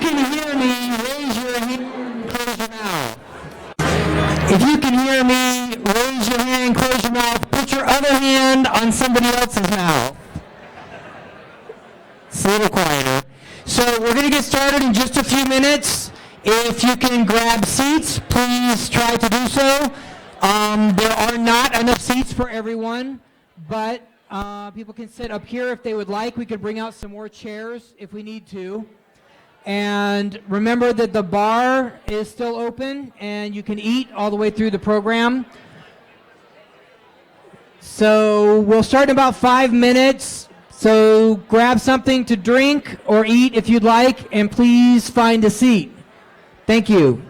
can hear me, raise your hand, close your mouth. If you can hear me, raise your hand, close your mouth, put your other hand on somebody else's mouth. It's a little quieter. So we're going to get started in just a few minutes. If you can grab seats, please try to do so. There are not enough seats for everyone, but people can sit up here if they would like. We could bring out some more chairs if we need to. And remember that the bar is still open and you can eat all the way through the program. So we'll start in about 5 minutes. So grab something to drink or eat if you'd like, and please find a seat. Thank you.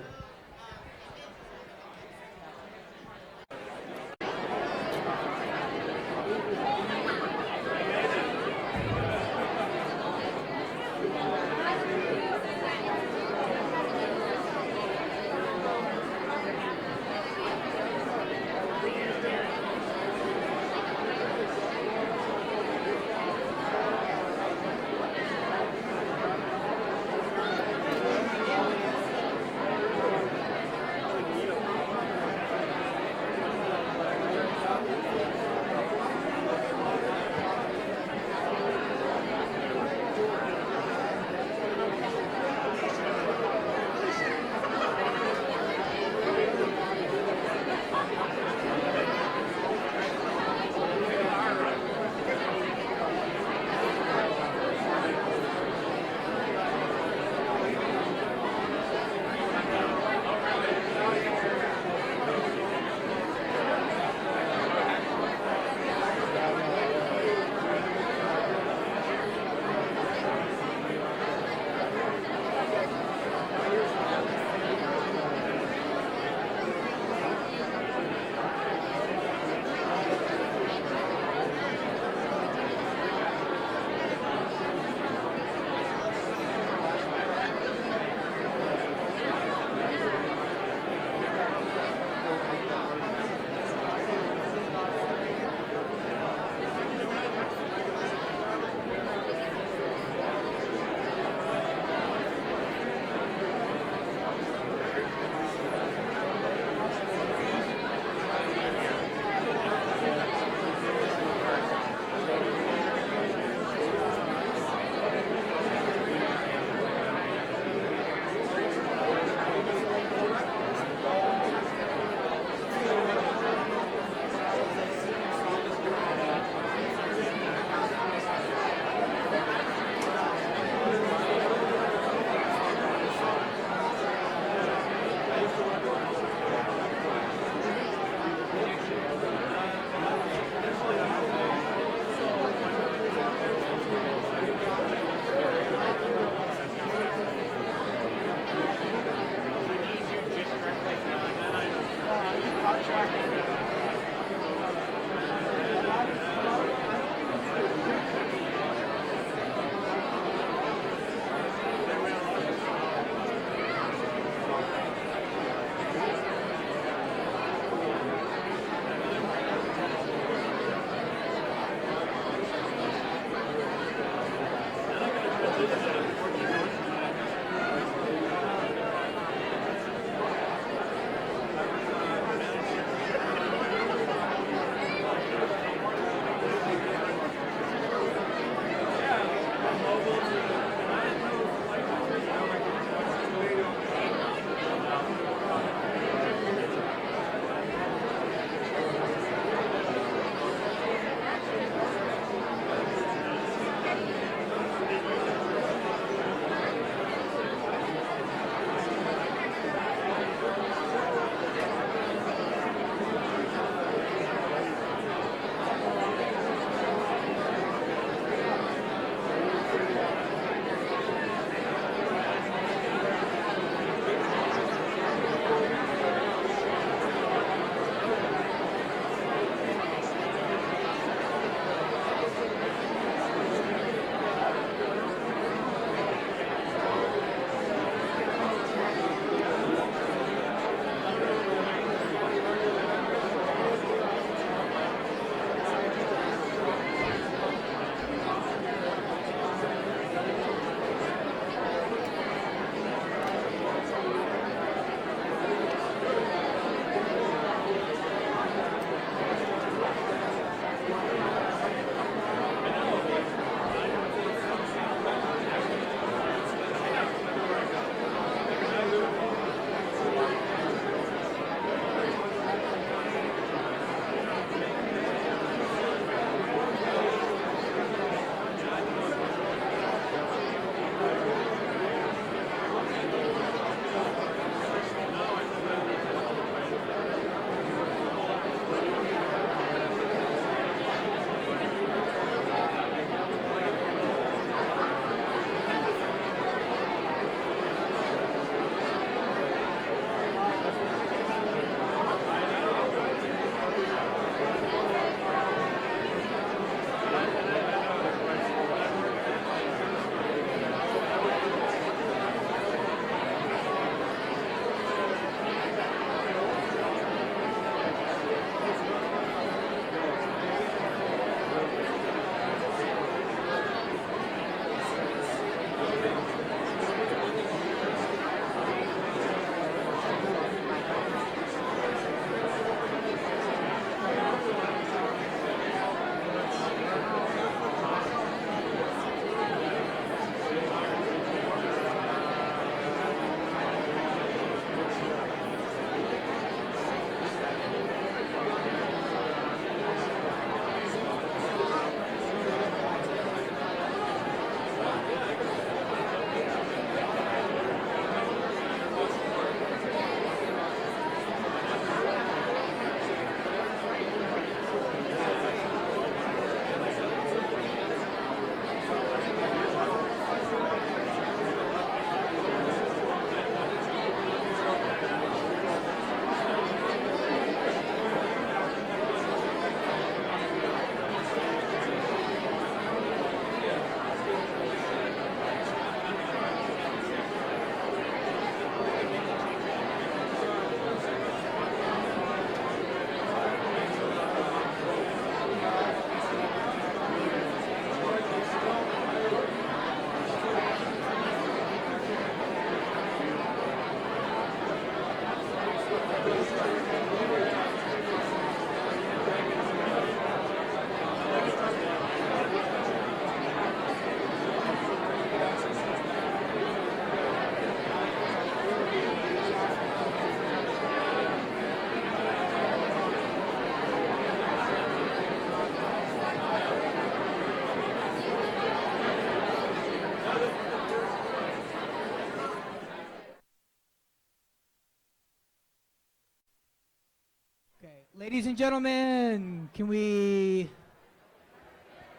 Okay, ladies and gentlemen, can we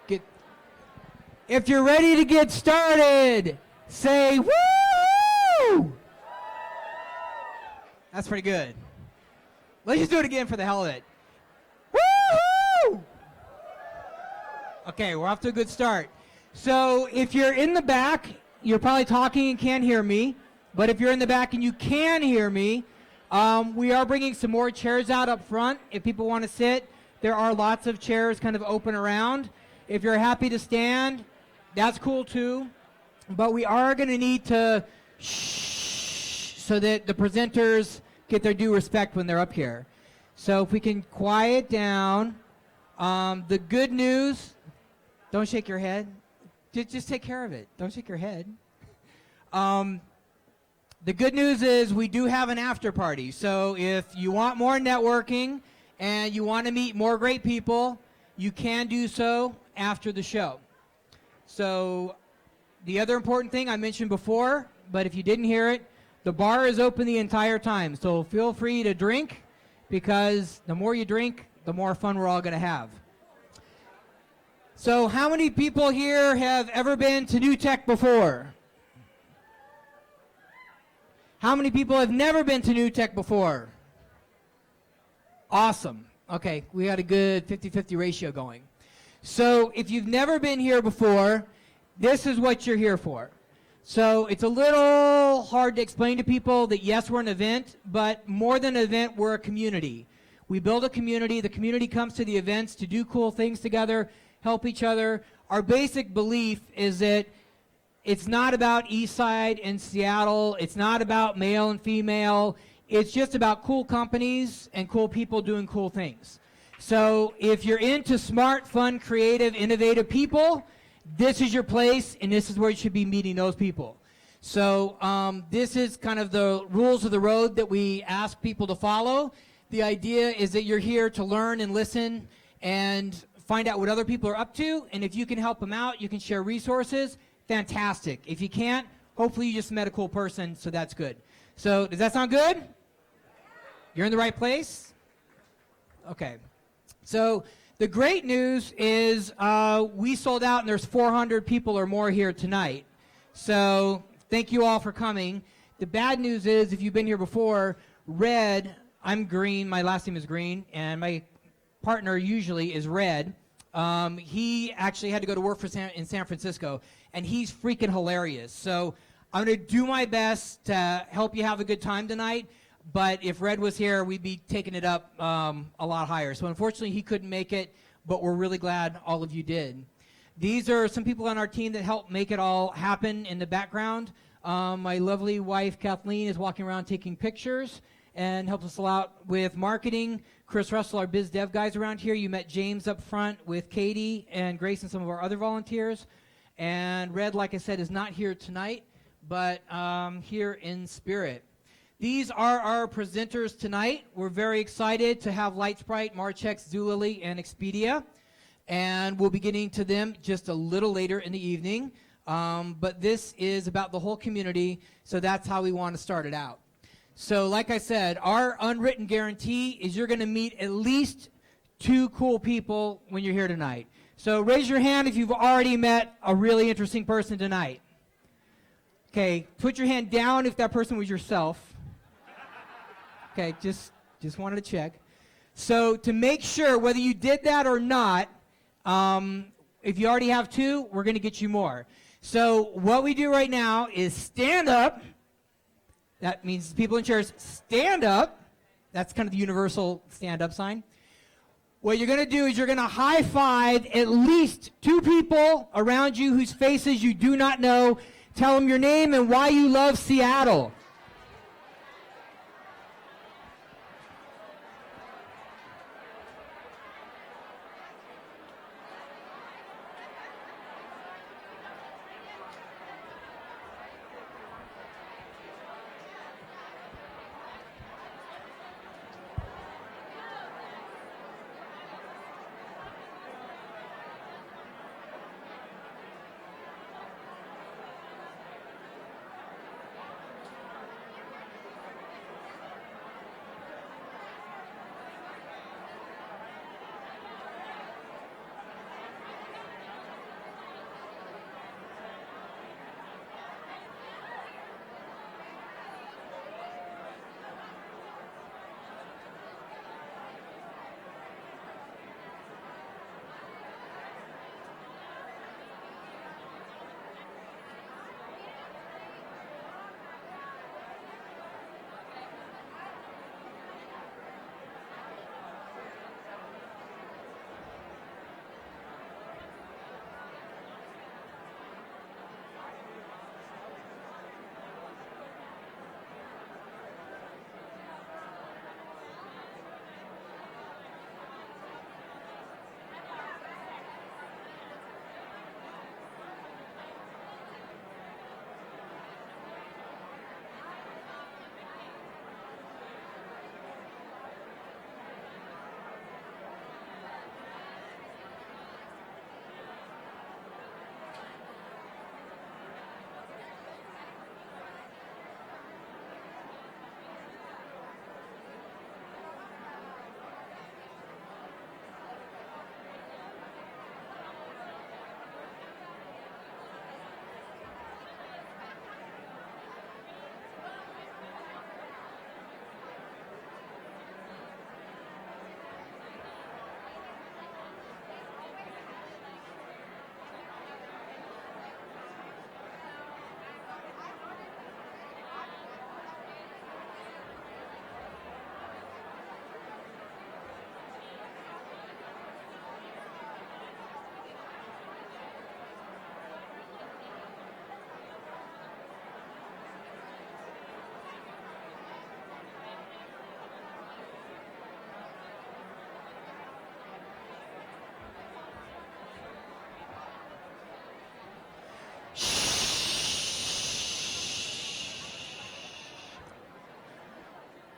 get... If you're ready to get started, say woo! That's pretty good. Let's just do it again for the hell of it. Woo! Okay, we're off to a good start. So if you're in the back, you're probably talking and can't hear me. But if you're in the back and you can hear me, we are bringing some more chairs out up front. If people want to sit, there are lots of chairs kind of open around. If you're happy to stand, that's cool too. But we are going to need to shh so that the presenters get their due respect when they're up here. So if we can quiet down. The good news, don't shake your head. Just take care of it. Don't shake your head. The good news is we do have an after party. So if you want more networking and you want to meet more great people, you can do so after the show. So the other important thing I mentioned before, but if you didn't hear it, the bar is open the entire time. So feel free to drink, because the more you drink, the more fun we're all going to have. So how many people here have ever been to New Tech before? How many people have never been to New Tech before? Awesome. Okay, we got a good 50-50 ratio going. So if you've never been here before, this is what you're here for. So it's a little hard to explain to people that yes, we're an event, but more than an event, we're a community. We build a community. The community comes to the events to do cool things together, help each other. Our basic belief is that it's not about East Side and Seattle. It's not about male and female. It's just about cool companies and cool people doing cool things. So if you're into smart, fun, creative, innovative people, this is your place, and this is where you should be meeting those people. So this is kind of the rules of the road that we ask people to follow. The idea is that you're here to learn and listen and find out what other people are up to, and if you can help them out, you can share resources. Fantastic. If you can't, hopefully you just met a cool person, so that's good. So does that sound good? You're in the right place? Okay. So the great news is we sold out, and there's 400 people or more here tonight. So thank you all for coming. The bad news is, if you've been here before, Red, I'm Green, my last name is Green, and my partner usually is Red. He actually had to go to work in San Francisco, and he's freaking hilarious. So I'm going to do my best to help you have a good time tonight, but if Red was here, we'd be taking it up a lot higher. So unfortunately, he couldn't make it, but we're really glad all of you did. These are some people on our team that helped make it all happen in the background. My lovely wife, Kathleen, is walking around taking pictures and helps us a lot with marketing. Chris Russell, our biz dev guys around here. You met James up front with Katie and Grace and some of our other volunteers. And Red, like I said, is not here tonight, but here in spirit. These are our presenters tonight. We're very excited to have Lightsprite, Marchex, Zulily, and Expedia. And we'll be getting to them just a little later in the evening. But this is about the whole community, so that's how we want to start it out. So like I said, our unwritten guarantee is you're going to meet at least 2 cool people when you're here tonight. So raise your hand if you've already met a really interesting person tonight. Okay, put your hand down if that person was yourself. Okay, just wanted to check. So to make sure whether you did that or not, if you already have 2, we're going to get you more. So what we do right now is stand up. That means people in chairs, stand up. That's kind of the universal stand-up sign. What you're going to do is you're going to high-five at least 2 people around you whose faces you do not know. Tell them your name and why you love Seattle.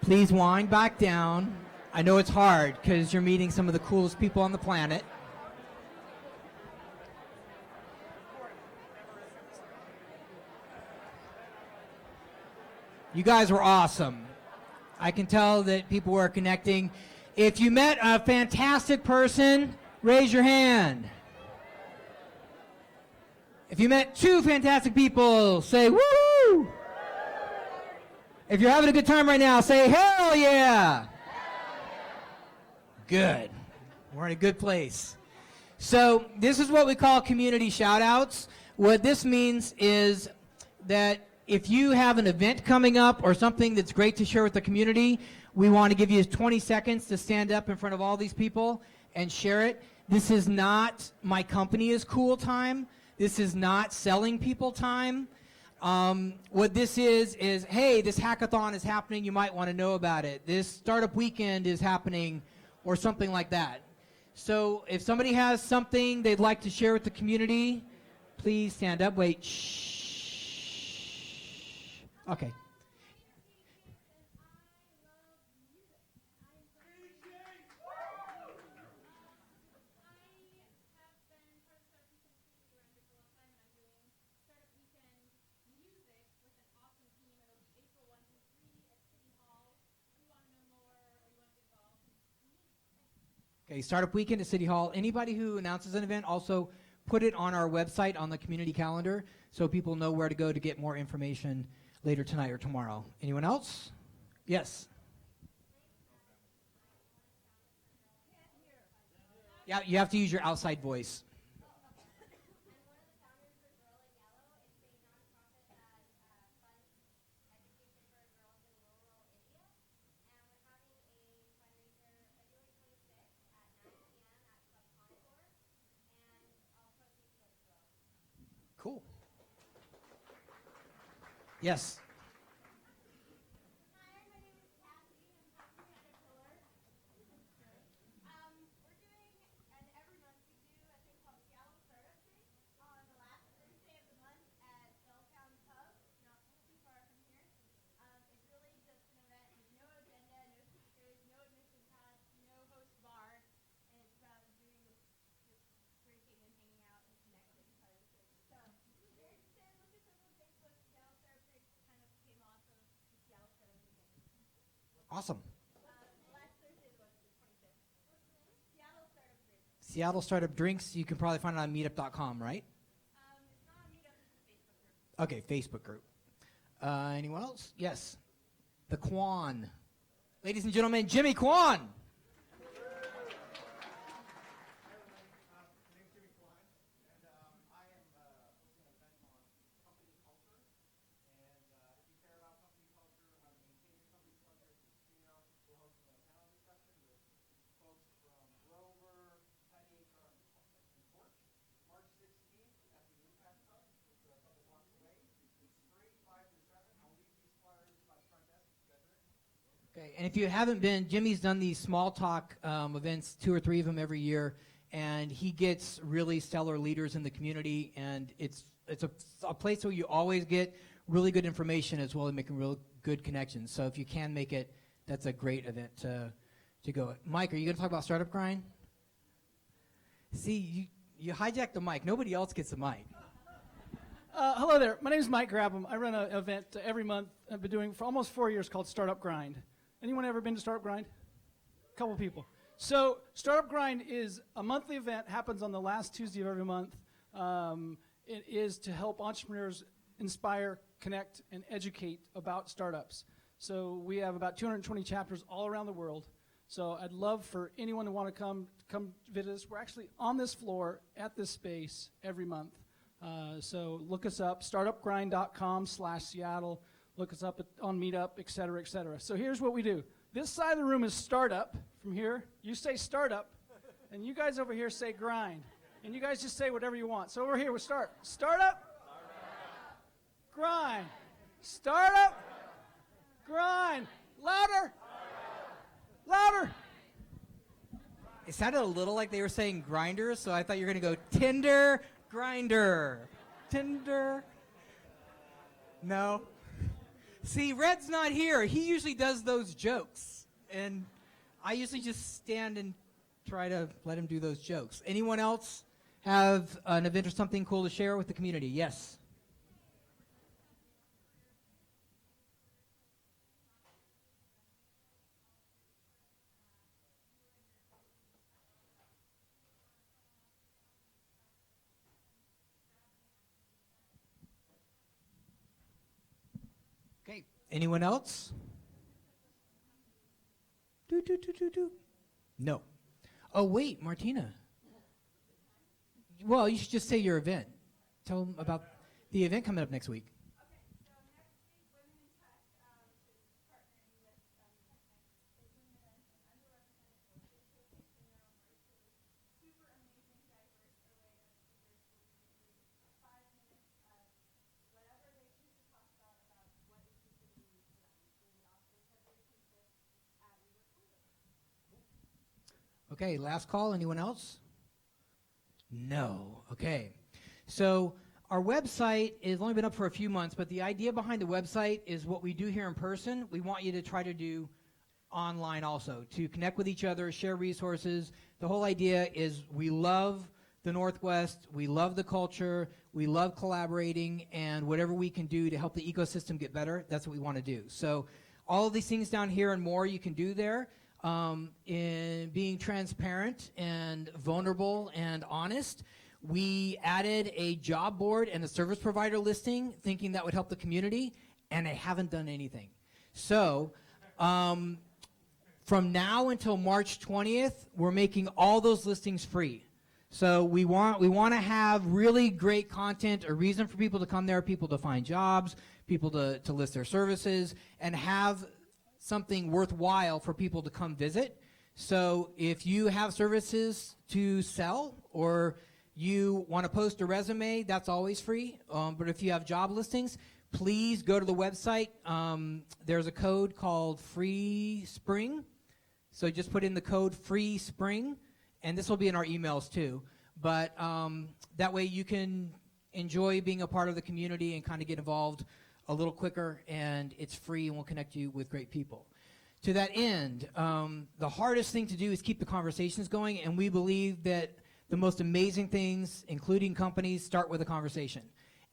Please wind back down. I know it's hard because you're meeting some of the coolest people on the planet. You guys were awesome. I can tell that people were connecting. If you met a fantastic person, raise your hand. If you met two fantastic people, say woo! If you're having a good time right now, say hell yeah! Good. We're in a good place. So this is what we call community shout-outs. What this means is that if you have an event coming up or something that's great to share with the community, we want to give you 20 seconds to stand up in front of all these people and share it. This is not my company is cool time. This is not selling people time. What this is, hey, this hackathon is happening. You might want to know about it. This startup weekend is happening or something like that. So if somebody has something they'd like to share with the community, please stand up. Wait. Shh. Okay. Okay, Startup Weekend at City Hall. Anybody who announces an event, also put it on our website on the community calendar so people know where to go to get more information later tonight or tomorrow. Anyone else? Yes. Yeah, you have to use your outside voice. Cool. Yes. Awesome. Seattle Startup Drinks, you can probably find it on meetup.com, right? It's not on Meetup, it's a Facebook group. Okay, Facebook group. Anyone else? Yes. The Quan. Ladies and gentlemen, Jimmy Quan. Okay, and if you haven't been, Jimmy's done these small talk events, 2 or 3 of them every year, and he gets really stellar leaders in the community, and it's a place where you always get really good information as well as making real good connections. So if you can make it, that's a great event to go. Mike, are you going to talk about Startup Grind? See, you hijacked the mic. Nobody else gets the mic. Hello there. My name is Mike Grabham. I run an event every month I've been doing for almost 4 years called Startup Grind. Anyone ever been to Startup Grind? A couple people. So Startup Grind is a monthly event, happens on the last Tuesday of every month. It is to help entrepreneurs inspire, connect, and educate about startups. So we have about 220 chapters all around the world. So I'd love for anyone to want to come visit us. We're actually on this floor at this space every month. So look us up, startupgrind.com/Seattle. Look us up on Meetup, et cetera, et cetera. So here's what we do. This side of the room is startup. From here, you say startup, and you guys over here say grind. And you guys just say whatever you want. So over here, we start. Startup, grind. Startup, grind. Louder, louder. It sounded a little like they were saying grinder, so I thought you were going to go Tinder, grinder. Tinder. No. See, Red's not here. He usually does those jokes. And I usually just stand and try to let him do those jokes. Anyone else have an event or something cool to share with the community? Yes. Okay. Anyone else? Do. No. Oh, wait, Martina. Well, you should just say your event. Tell them about the event coming up next week. Okay, last call. Anyone else? No. Okay. So our website has only been up for a few months, but the idea behind the website is what we do here in person, we want you to try to do online also, to connect with each other, share resources. The whole idea is we love the Northwest, we love the culture, we love collaborating, and whatever we can do to help the ecosystem get better, that's what we want to do. So all of these things down here and more you can do there. In being transparent and vulnerable and honest, we added a job board and a service provider listing thinking that would help the community, and they haven't done anything. So from now until March 20th, we're making all those listings free. So we want to have really great content, a reason for people to come there, people to find jobs, people to list their services, and have something worthwhile for people to come visit. So if you have services to sell or you want to post a resume, that's always free. But if you have job listings, please go to the website. There's a code called Free Spring. So just put in the code Free Spring, and this will be in our emails too. But that way you can enjoy being a part of the community and kind of get involved a little quicker, and it's free, and we'll connect you with great people. To that end, the hardest thing to do is keep the conversations going, and we believe that the most amazing things, including companies, start with a conversation.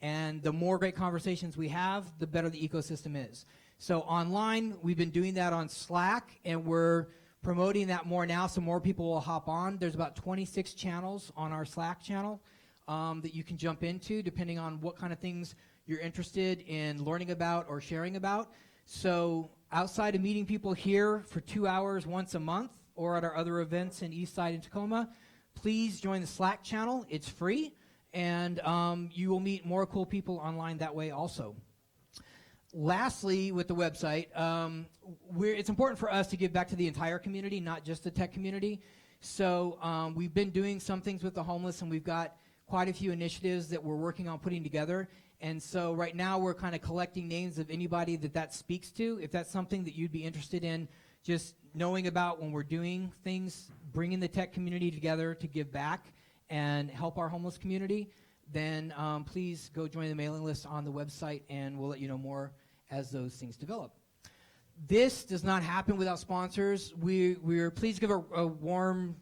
And the more great conversations we have, the better the ecosystem is. So online, we've been doing that on Slack, and we're promoting that more now so more people will hop on. There's about 26 channels on our Slack channel that you can jump into, depending on what kind of things you're interested in learning about or sharing about. So outside of meeting people here for 2 hours once a month or at our other events in Eastside and Tacoma, please join the Slack channel. It's free, and you will meet more cool people online that way also. Lastly, with the website, it's important for us to give back to the entire community, not just the tech community. So we've been doing some things with the homeless, and we've got quite a few initiatives that we're working on putting together. And so right now we're kind of collecting names of anybody that speaks to. If that's something that you'd be interested in just knowing about when we're doing things, bringing the tech community together to give back and help our homeless community, then please go join the mailing list on the website, and we'll let you know more as those things develop. This does not happen without sponsors. We're pleased to give a warm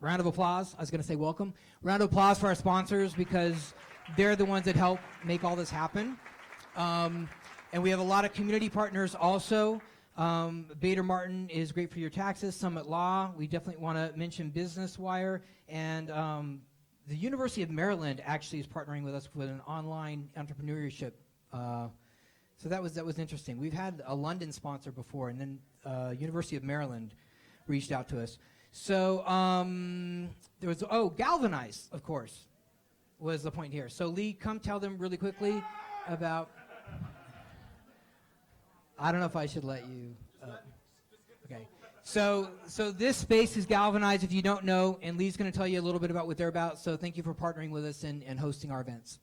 round of applause. I was going to say welcome. Round of applause for our sponsors, because they're the ones that help make all this happen. And we have a lot of community partners also. Bader Martin is great for your taxes. Summit Law. We definitely want to mention Business Wire. And the University of Maryland actually is partnering with us with an online entrepreneurship. So that was interesting. We've had a London sponsor before, and then University of Maryland reached out to us. So there was, Galvanize, of course, was the point here. So Lee, come tell them really quickly about, I don't know if I should let you, okay. So this space is Galvanize, if you don't know, and Lee's going to tell you a little bit about what they're about. So thank you for partnering with us and hosting our events.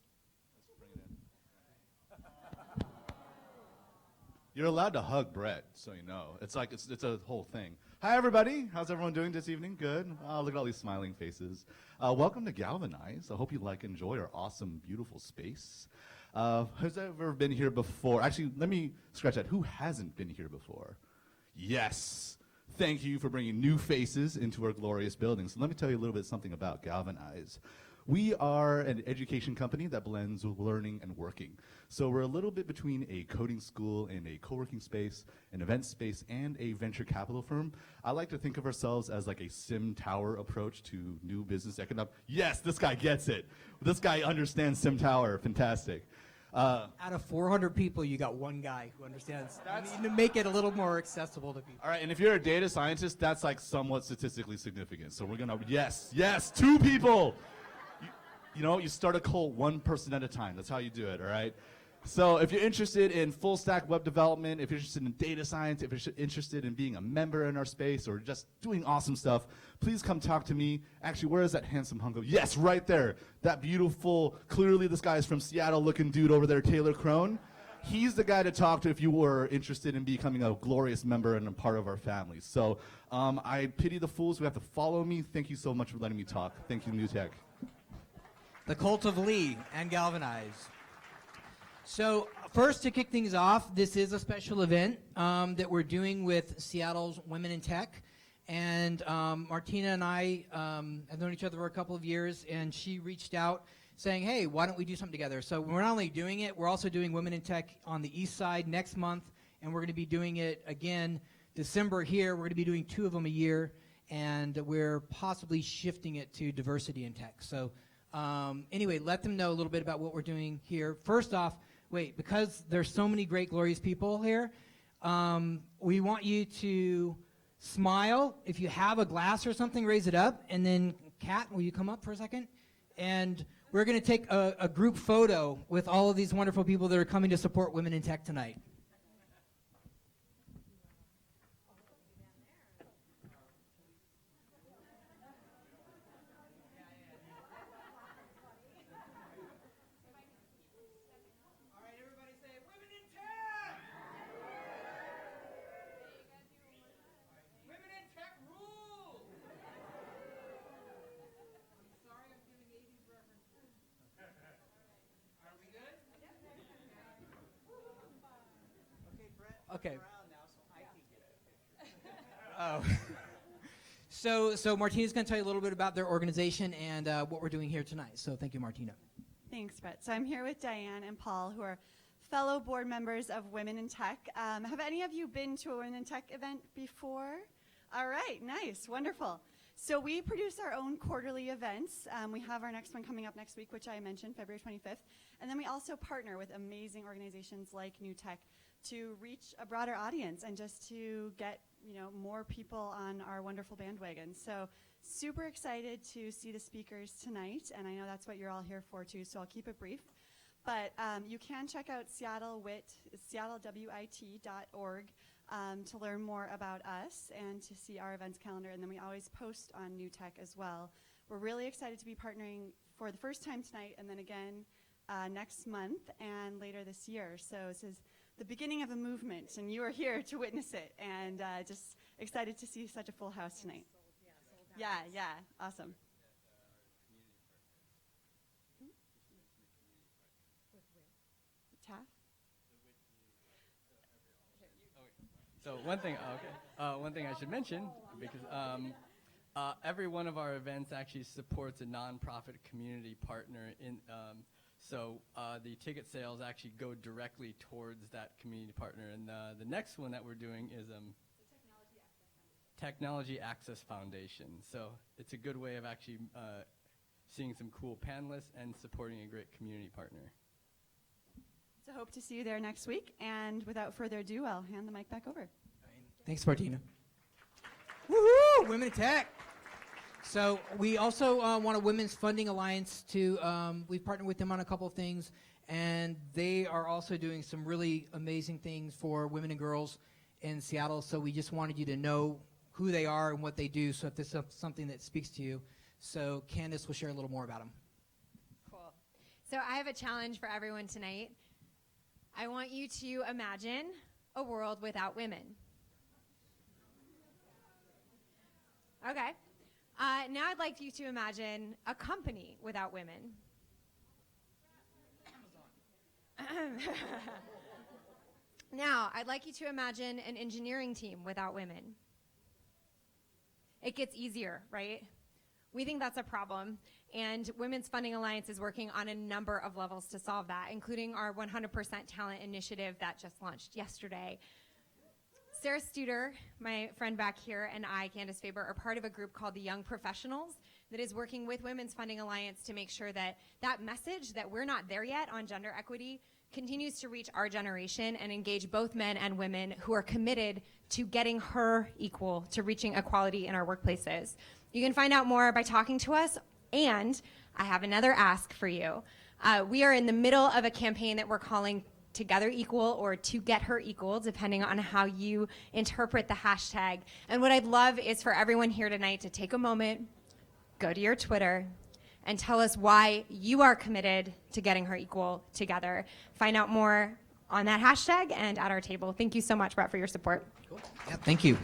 You're allowed to hug Brett, so you know. It's like it's a whole thing. Hi, everybody. How's everyone doing this evening? Good. Oh, look at all these smiling faces. Welcome to Galvanize. I hope you enjoy our awesome, beautiful space. Has ever been here before? Actually, let me scratch that. Who hasn't been here before? Yes. Thank you for bringing new faces into our glorious building. So let me tell you a little bit something about Galvanize. We are an education company that blends learning and working. So we're a little bit between a coding school and a co-working space, an event space, and a venture capital firm. I like to think of ourselves as like a sim tower approach to new business economic. Yes, this guy gets it. This guy understands sim tower. Fantastic. Out of 400 people, you got one guy who understands. You need to make it a little more accessible to people. All right, and if you're a data scientist, that's like somewhat statistically significant. So we're gonna, yes, 2 people. You know, you start a cult 1 person at a time. That's how you do it, all right? So if you're interested in full stack web development, if you're interested in data science, if you're interested in being a member in our space or just doing awesome stuff, please come talk to me. Actually, where is that handsome hunko? Yes, right there. That beautiful, clearly this guy is from Seattle looking dude over there, Taylor Crone. He's the guy to talk to if you were interested in becoming a glorious member and a part of our family. So I pity the fools who have to follow me. Thank you so much for letting me talk. Thank you, New Tech. The Cult of Lee and Galvanize. So first, to kick things off, this is a special event that we're doing with Seattle's Women in Tech. And Martina and I have known each other for a couple of years, and she reached out saying, hey, why don't we do something together? So we're not only doing it, we're also doing Women in Tech on the East Side next month, and we're going to be doing it again December here. We're going to be doing 2 of them a year, and we're possibly shifting it to diversity in tech. So anyway, let them know a little bit about what we're doing here. First off, because there's so many great, glorious people here, we want you to smile. If you have a glass or something, raise it up. And then, Kat, will you come up for a second? And we're going to take a group photo with all of these wonderful people that are coming to support Women in Tech tonight. Okay. Oh. So Martina's going to tell you a little bit about their organization and what we're doing here tonight. So thank you, Martina. Thanks, Brett. So I'm here with Diane and Paul, who are fellow board members of Women in Tech. Have any of you been to a Women in Tech event before? All right, nice, wonderful. So we produce our own quarterly events. We have our next one coming up next week, which I mentioned, February 25th. And then we also partner with amazing organizations like New Tech to reach a broader audience and just to get more people on our wonderful bandwagon. So super excited to see the speakers tonight, and I know that's what you're all here for too, so I'll keep it brief. But you can check out seattlewit.org to learn more about us and to see our events calendar, and then we always post on New Tech as well. We're really excited to be partnering for the first time tonight and then again next month and later this year. So this is the beginning of a movement, and you are here to witness it, and just excited to see such a full house tonight. Yeah, awesome. TAF? So one thing I should mention, because every one of our events actually supports a nonprofit community partner so the ticket sales actually go directly towards that community partner. And the next one that we're doing is Technology Access Foundation. So it's a good way of actually seeing some cool panelists and supporting a great community partner. So hope to see you there next week. And without further ado, I'll hand the mic back over. Thanks, Martina. Woohoo! Women in Tech. So we also want a Women's Funding Alliance to, we've partnered with them on a couple of things, and they are also doing some really amazing things for women and girls in Seattle. So we just wanted you to know who they are and what they do, so if this is something that speaks to you. So Candace will share a little more about them. Cool. So I have a challenge for everyone tonight. I want you to imagine a world without women. Okay. Now I'd like you to imagine a company without women. Now, I'd like you to imagine an engineering team without women. It gets easier, right? We think that's a problem, and Women's Funding Alliance is working on a number of levels to solve that, including our 100% Talent Initiative that just launched yesterday. Sarah Studer, my friend back here, and I, Candace Faber, are part of a group called the Young Professionals that is working with Women's Funding Alliance to make sure that that message that we're not there yet on gender equity continues to reach our generation and engage both men and women who are committed to getting her equal, to reaching equality in our workplaces. You can find out more by talking to us, and I have another ask for you. We are in the middle of a campaign that we're calling Together Equal or To Get Her Equal, depending on how you interpret the hashtag. And what I'd love is for everyone here tonight to take a moment, go to your Twitter, and tell us why you are committed to getting her equal together. Find out more on that hashtag and at our table. Thank you so much, Brett, for your support. Cool. Yeah, thank you.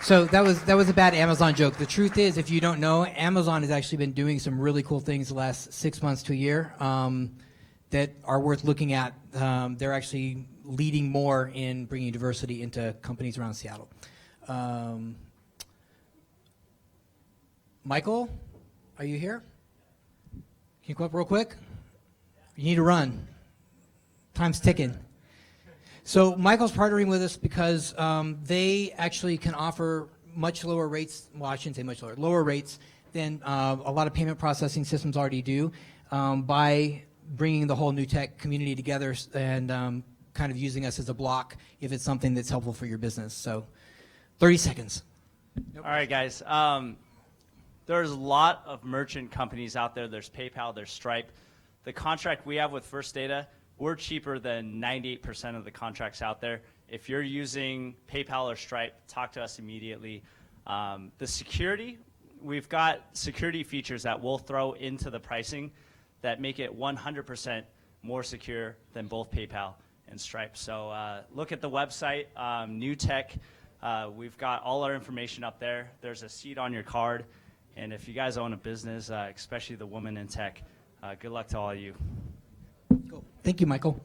So that was a bad Amazon joke. The truth is, if you don't know, Amazon has actually been doing some really cool things the last 6 months to a year that are worth looking at. They're actually leading more in bringing diversity into companies around Seattle. Michael, are you here? Can you come up real quick? You need to run. Time's ticking. So Michael's partnering with us because they actually can offer much lower rates, well, I shouldn't say much lower, lower rates than a lot of payment processing systems already do by bringing the whole new tech community together and kind of using us as a block if it's something that's helpful for your business. So 30 seconds. All right, guys. There's a lot of merchant companies out there. There's PayPal, there's Stripe. The contract we have with First Data, we're cheaper than 98% of the contracts out there. If you're using PayPal or Stripe, talk to us immediately. The security, we've got security features that we'll throw into the pricing that make it 100% more secure than both PayPal and Stripe. So look at the website, New Tech. We've got all our information up there. There's a seat on your card. And if you guys own a business, especially the women in tech, good luck to all of you. Cool. Thank you, Michael.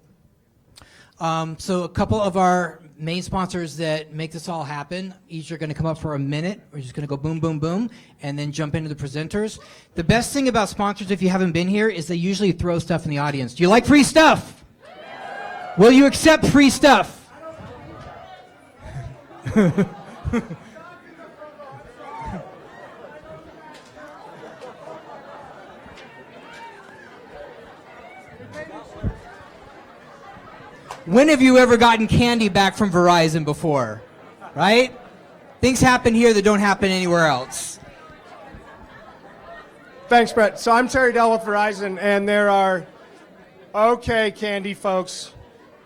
So a couple of our main sponsors that make this all happen, each are going to come up for a minute. We're just going to go boom, boom, boom, and then jump into the presenters. The best thing about sponsors, if you haven't been here, is they usually throw stuff in the audience. Do you like free stuff? Will you accept free stuff? When have you ever gotten candy back from Verizon before? Right? Things happen here that don't happen anywhere else. Thanks, Brett. So I'm Terry Dell with Verizon, and there are, okay, candy folks.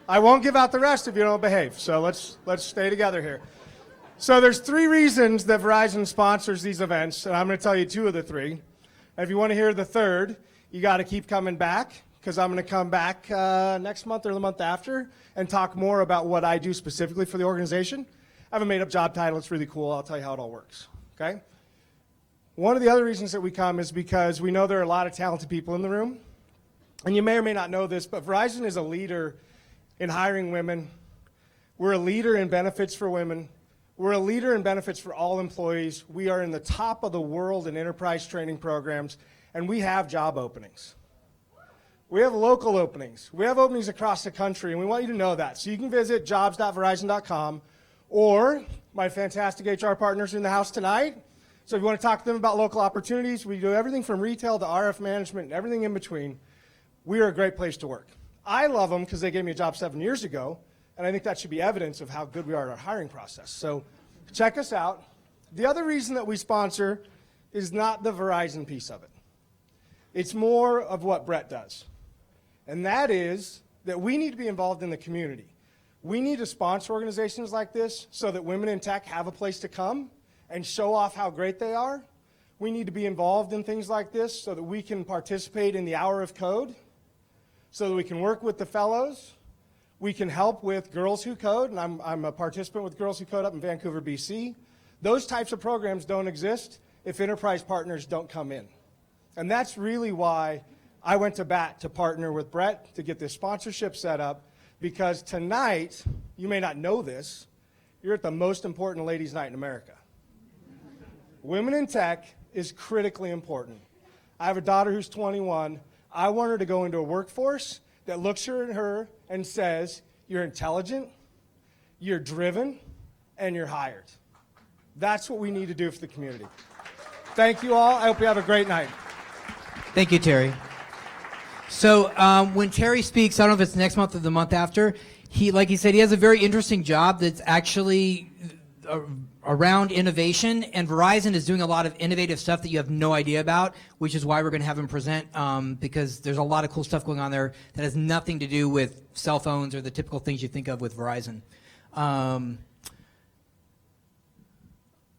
I won't give out the rest if you don't behave, so let's stay together here. So there's 3 reasons that Verizon sponsors these events, and I'm going to tell you 2 of the 3. And if you want to hear the 3rd, you got to keep coming back, because I'm going to come back next month or the month after and talk more about what I do specifically for the organization. I have a made-up job title. It's really cool. I'll tell you how it all works, okay? One of the other reasons that we come is because we know there are a lot of talented people in the room. And you may or may not know this, but Verizon is a leader in hiring women. We're a leader in benefits for women. We're a leader in benefits for all employees. We are in the top of the world in enterprise training programs, and we have job openings. We have local openings. We have openings across the country, and we want you to know that. So you can visit jobs.verizon.com, or my fantastic HR partners are in the house tonight. So if you want to talk to them about local opportunities, we do everything from retail to RF management and everything in between. We are a great place to work. I love them because they gave me a job 7 years ago, and I think that should be evidence of how good we are at our hiring process. So check us out. The other reason that we sponsor is not the Verizon piece of it. It's more of what Brett does. And that is that we need to be involved in the community. We need to sponsor organizations like this so that women in tech have a place to come and show off how great they are. We need to be involved in things like this so that we can participate in the Hour of Code, so that we can work with the fellows. We can help with Girls Who Code, and I'm a participant with Girls Who Code up in Vancouver, BC. Those types of programs don't exist if enterprise partners don't come in. And that's really why I went to bat to partner with Brett to get this sponsorship set up because tonight, you may not know this, you're at the most important ladies' night in America. Women in tech is critically important. I have a daughter who's 21. I want her to go into a workforce that looks at her and says, you're intelligent, you're driven, and you're hired. That's what we need to do for the community. Thank you all. I hope you have a great night. Thank you, Terry. So when Terry speaks, I don't know if it's next month or the month after, like he said, he has a very interesting job that's actually around innovation, and Verizon is doing a lot of innovative stuff that you have no idea about, which is why we're going to have him present, because there's a lot of cool stuff going on there that has nothing to do with cell phones or the typical things you think of with Verizon.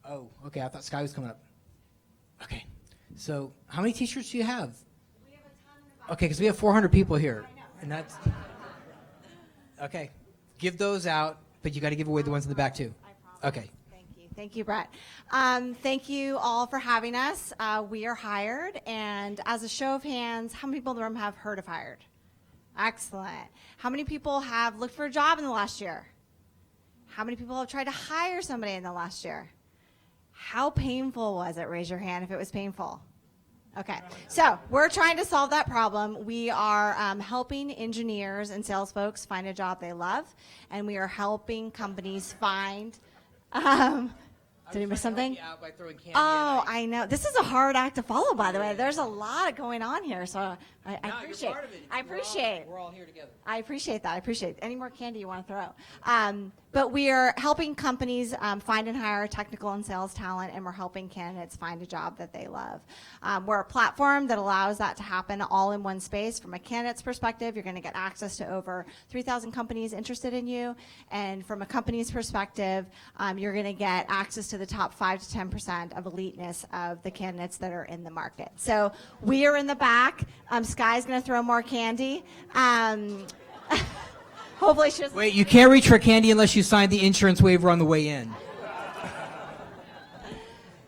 Oh, okay, I thought Sky was coming up. Okay, so how many t-shirts do you have? We have a ton in the back. Okay, because we have 400 people here. I know. And that's, okay, give those out, but you got to give away the ones in the back too. I promise. Okay. Thank you. Thank you, Brett. Thank you all for having us. We are Hired, and as a show of hands, how many people in the room have heard of Hired? Excellent. How many people have looked for a job in the last year? How many people have tried to hire somebody in the last year? How painful was it? Raise your hand if it was painful. Okay, so we're trying to solve that problem. We are helping engineers and sales folks find a job they love, and we are helping companies find. Did I miss something? By throwing candy Oh, I know. This is a hard act to follow, by the way. There's a lot going on here, so I appreciate. I appreciate. We're all here together. I appreciate that. I appreciate any more candy you want to throw. But we are helping companies find and hire technical and sales talent, and we're helping candidates find a job that they love. We're a platform that allows that to happen all in one space. From a candidate's perspective, you're going to get access to over 3,000 companies interested in you. And from a company's perspective, you're going to get access to the top 5 to 10% of eliteness of the candidates that are in the market. So we are in the back. Sky's going to throw more candy. Hopefully she doesn't. Wait, you can't reach for candy unless you sign the insurance waiver on the way in.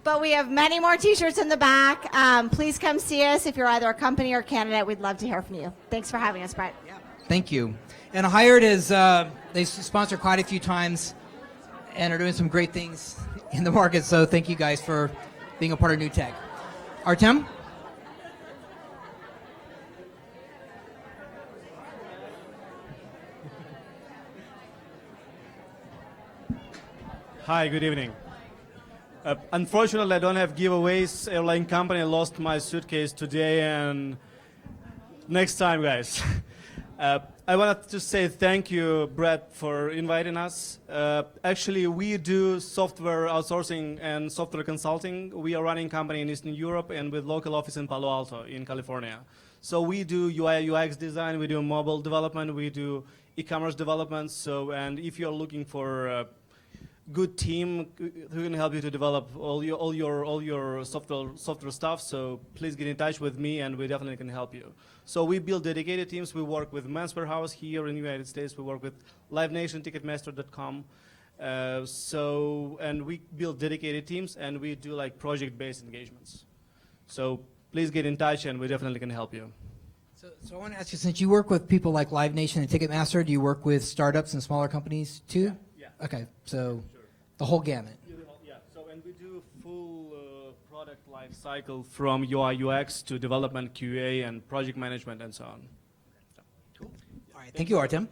But we have many more t-shirts in the back. Please come see us if you're either a company or a candidate. We'd love to hear from you. Thanks for having us, Brett. Thank you. And Hired is, they sponsored quite a few times and are doing some great things in the market. So thank you guys for being a part of New Tech. Artem? Hi, good evening. Unfortunately, I don't have giveaways. Airline company lost my suitcase today, and next time, guys. I wanted to say thank you, Brett, for inviting us. Actually, we do software outsourcing and software consulting. We are running a company in Eastern Europe and with local office in Palo Alto in California. So we do UI, UX design, we do mobile development, we do e-commerce development. So, and if you're looking for good team who can help you to develop all your software stuff. So please get in touch with me, and we definitely can help you. So we build dedicated teams. We work with Men's Warehouse here in the United States. We work with Live Nation, Ticketmaster.com. And we build dedicated teams, and we do like project-based engagements. So please get in touch, and we definitely can help you. So I want to ask you, since you work with people like Live Nation and Ticketmaster, do you work with startups and smaller companies too? Yeah. Okay, so the whole gamut. Yeah, so and we do full product life cycle from UI, UX to development, QA, and project management, and so on. Cool. All right, thank you, Artem.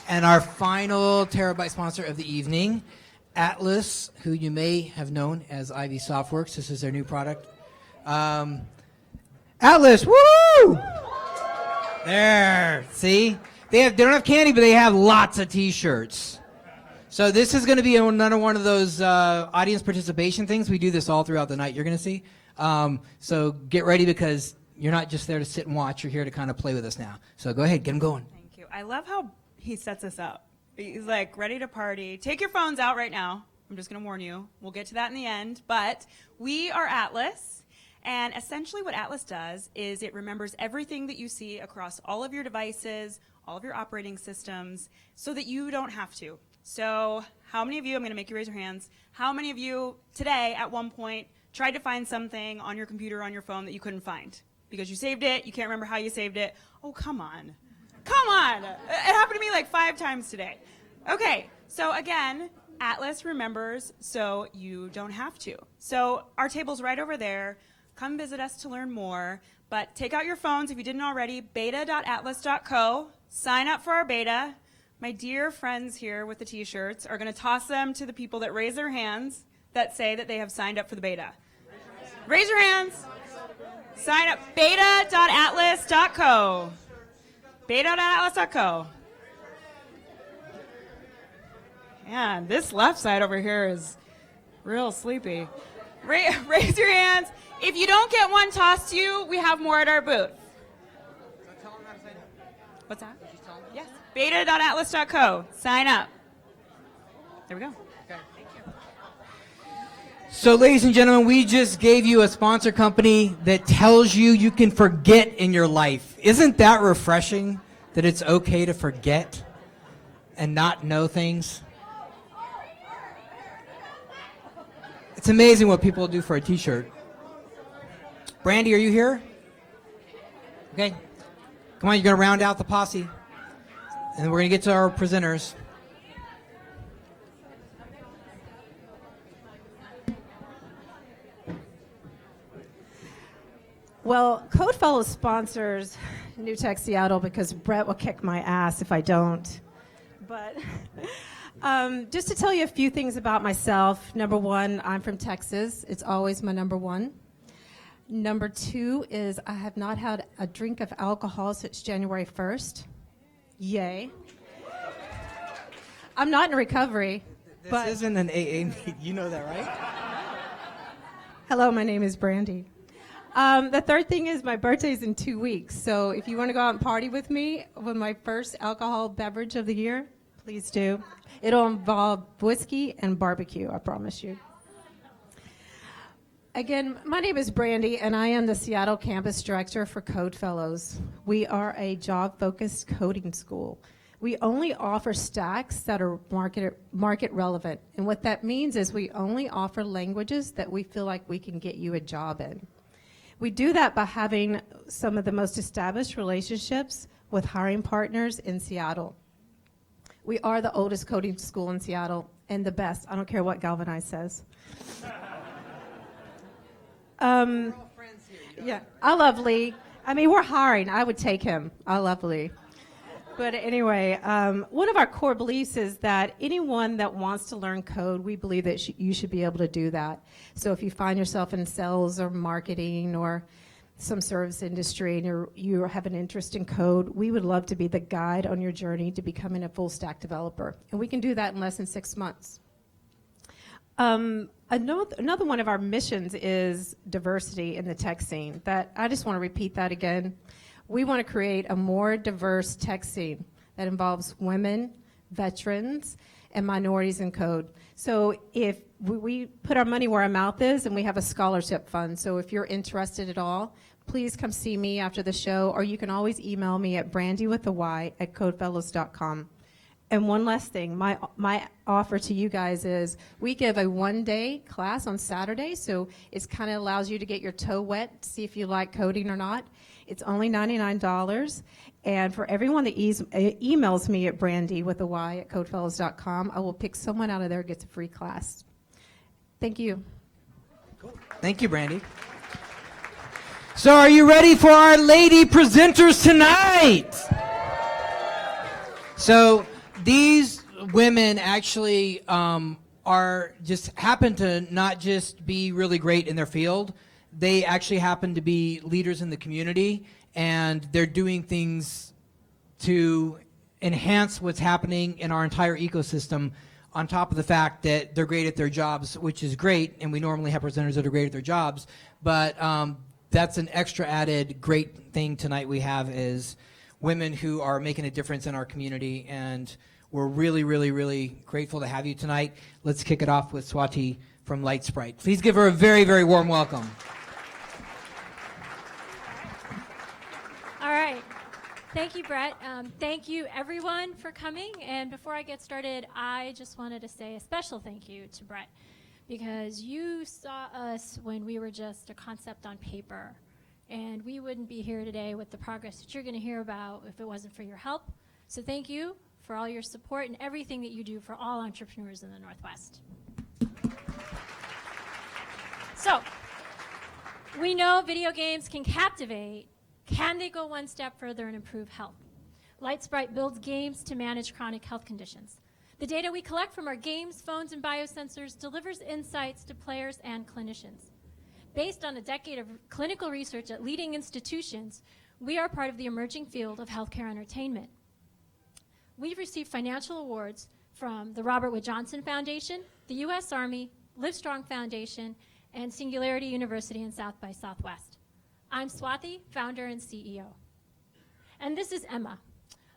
And our final Terabyte sponsor of the evening, Atlas, who you may have known as Ivy Softworks. This is their new product. Atlas, woo! There, see? They don't have candy, but they have lots of T-shirts. So this is going to be another one of those audience participation things. We do this all throughout the night, you're going to see. So get ready, because you're not just there to sit and watch. You're here to kind of play with us now. So go ahead, get them going. Thank you. I love how he sets us up. He's like, ready to party. Take your phones out right now. I'm just going to warn you. We'll get to that in the end. But we are Atlas. And essentially what Atlas does is it remembers everything that you see across all of your devices, all of your operating systems, so that you don't have to. So how many of you, I'm going to make you raise your hands, how many of you today at one point tried to find something on your computer, on your phone that you couldn't find because you saved it, you can't remember how you saved it. Oh, come on. Come on. It happened to me like 5 times today. Okay, so again, Atlas remembers so you don't have to. So our table's right over there. Come visit us to learn more. But take out your phones if you didn't already, beta.atlas.co. Sign up for our beta. My dear friends here with the t-shirts are going to toss them to the people that raise their hands that say that they have signed up for the beta. Raise your hands. Sign up, beta.atlas.co. Beta.atlas.co. Man, this left side over here is real sleepy. Raise your hands. If you don't get one tossed to you, we have more at our booth. What's that? Yes. Beta.atlas.co. Sign up. There we go. So, ladies and gentlemen, we just gave you a sponsor company that tells you can forget in your life. Isn't that refreshing, that it's okay to forget and not know things? It's amazing what people do for a t-shirt. Brandy, are you here? Okay. Come on, you're going to round out the posse. And then we're going to get to our presenters. Well, Code Fellows sponsors New Tech Seattle because Brett will kick my ass if I don't. But just to tell you a few things about myself. Number one, I'm from Texas. It's always my number one. Number two is I have not had a drink of alcohol since January 1st. Yay. I'm not in recovery. This isn't an AA meeting. You know that, right? Hello, my name is Brandy. The third thing is my birthday's in 2 weeks. So if you want to go out and party with me with my first alcohol beverage of the year, please do. It'll involve whiskey and barbecue, I promise you. Again, my name is Brandy, and I am the Seattle Campus Director for Code Fellows. We are a job-focused coding school. We only offer stacks that are market relevant. And what that means is we only offer languages that we feel like we can get you a job in. We do that by having some of the most established relationships with hiring partners in Seattle. We are the oldest coding school in Seattle and the best. I don't care what Galvanize says. Yeah, I love Lee. I mean, we're hiring. I would take him. I love Lee. But anyway, one of our core beliefs is that anyone that wants to learn code, we believe that you should be able to do that. So if you find yourself in sales or marketing or some service industry and you have an interest in code, we would love to be the guide on your journey to becoming a full stack developer. And we can do that in less than 6 months. Another one of our missions is diversity in the tech scene. That I just want to repeat that again. We want to create a more diverse tech scene that involves women, veterans, and minorities in code. So if we put our money where our mouth is, and we have a scholarship fund. So if you're interested at all, please come see me after the show, or you can always email me at brandy@codefellows.com. And one last thing, my offer to you guys is we give a one-day class on Saturday, so it kind of allows you to get your toe wet, see if you like coding or not. It's only $99, and for everyone that emails me at brandy@codefellows.com, I will pick someone out of there who gets a free class. Thank you. Cool. Thank you, Brandy. So are you ready for our lady presenters tonight? So these women actually happen to not just be really great in their field. They actually happen to be leaders in the community, and they're doing things to enhance what's happening in our entire ecosystem, on top of the fact that they're great at their jobs, which is great, and we normally have presenters that are great at their jobs, but that's an extra added great thing tonight we have is women who are making a difference in our community, and we're really, really, really grateful to have you tonight. Let's kick it off with Swati from Lightsprite. Please give her a very, very warm welcome. All right. Thank you, Brett. Thank you, everyone, for coming. And before I get started, I just wanted to say a special thank you to Brett, because you saw us when we were just a concept on paper. And we wouldn't be here today with the progress that you're going to hear about if it wasn't for your help. So thank you for all your support and everything that you do for all entrepreneurs in the Northwest. So, we know video games can captivate. Can they go one step further and improve health? LightSprite builds games to manage chronic health conditions. The data we collect from our games, phones, and biosensors delivers insights to players and clinicians. Based on a decade of clinical research at leading institutions, we are part of the emerging field of healthcare entertainment. We've received financial awards from the Robert Wood Johnson Foundation, the U.S. Army, Livestrong Foundation, and Singularity University in South by Southwest. I'm Swati, founder and CEO. And this is Emma.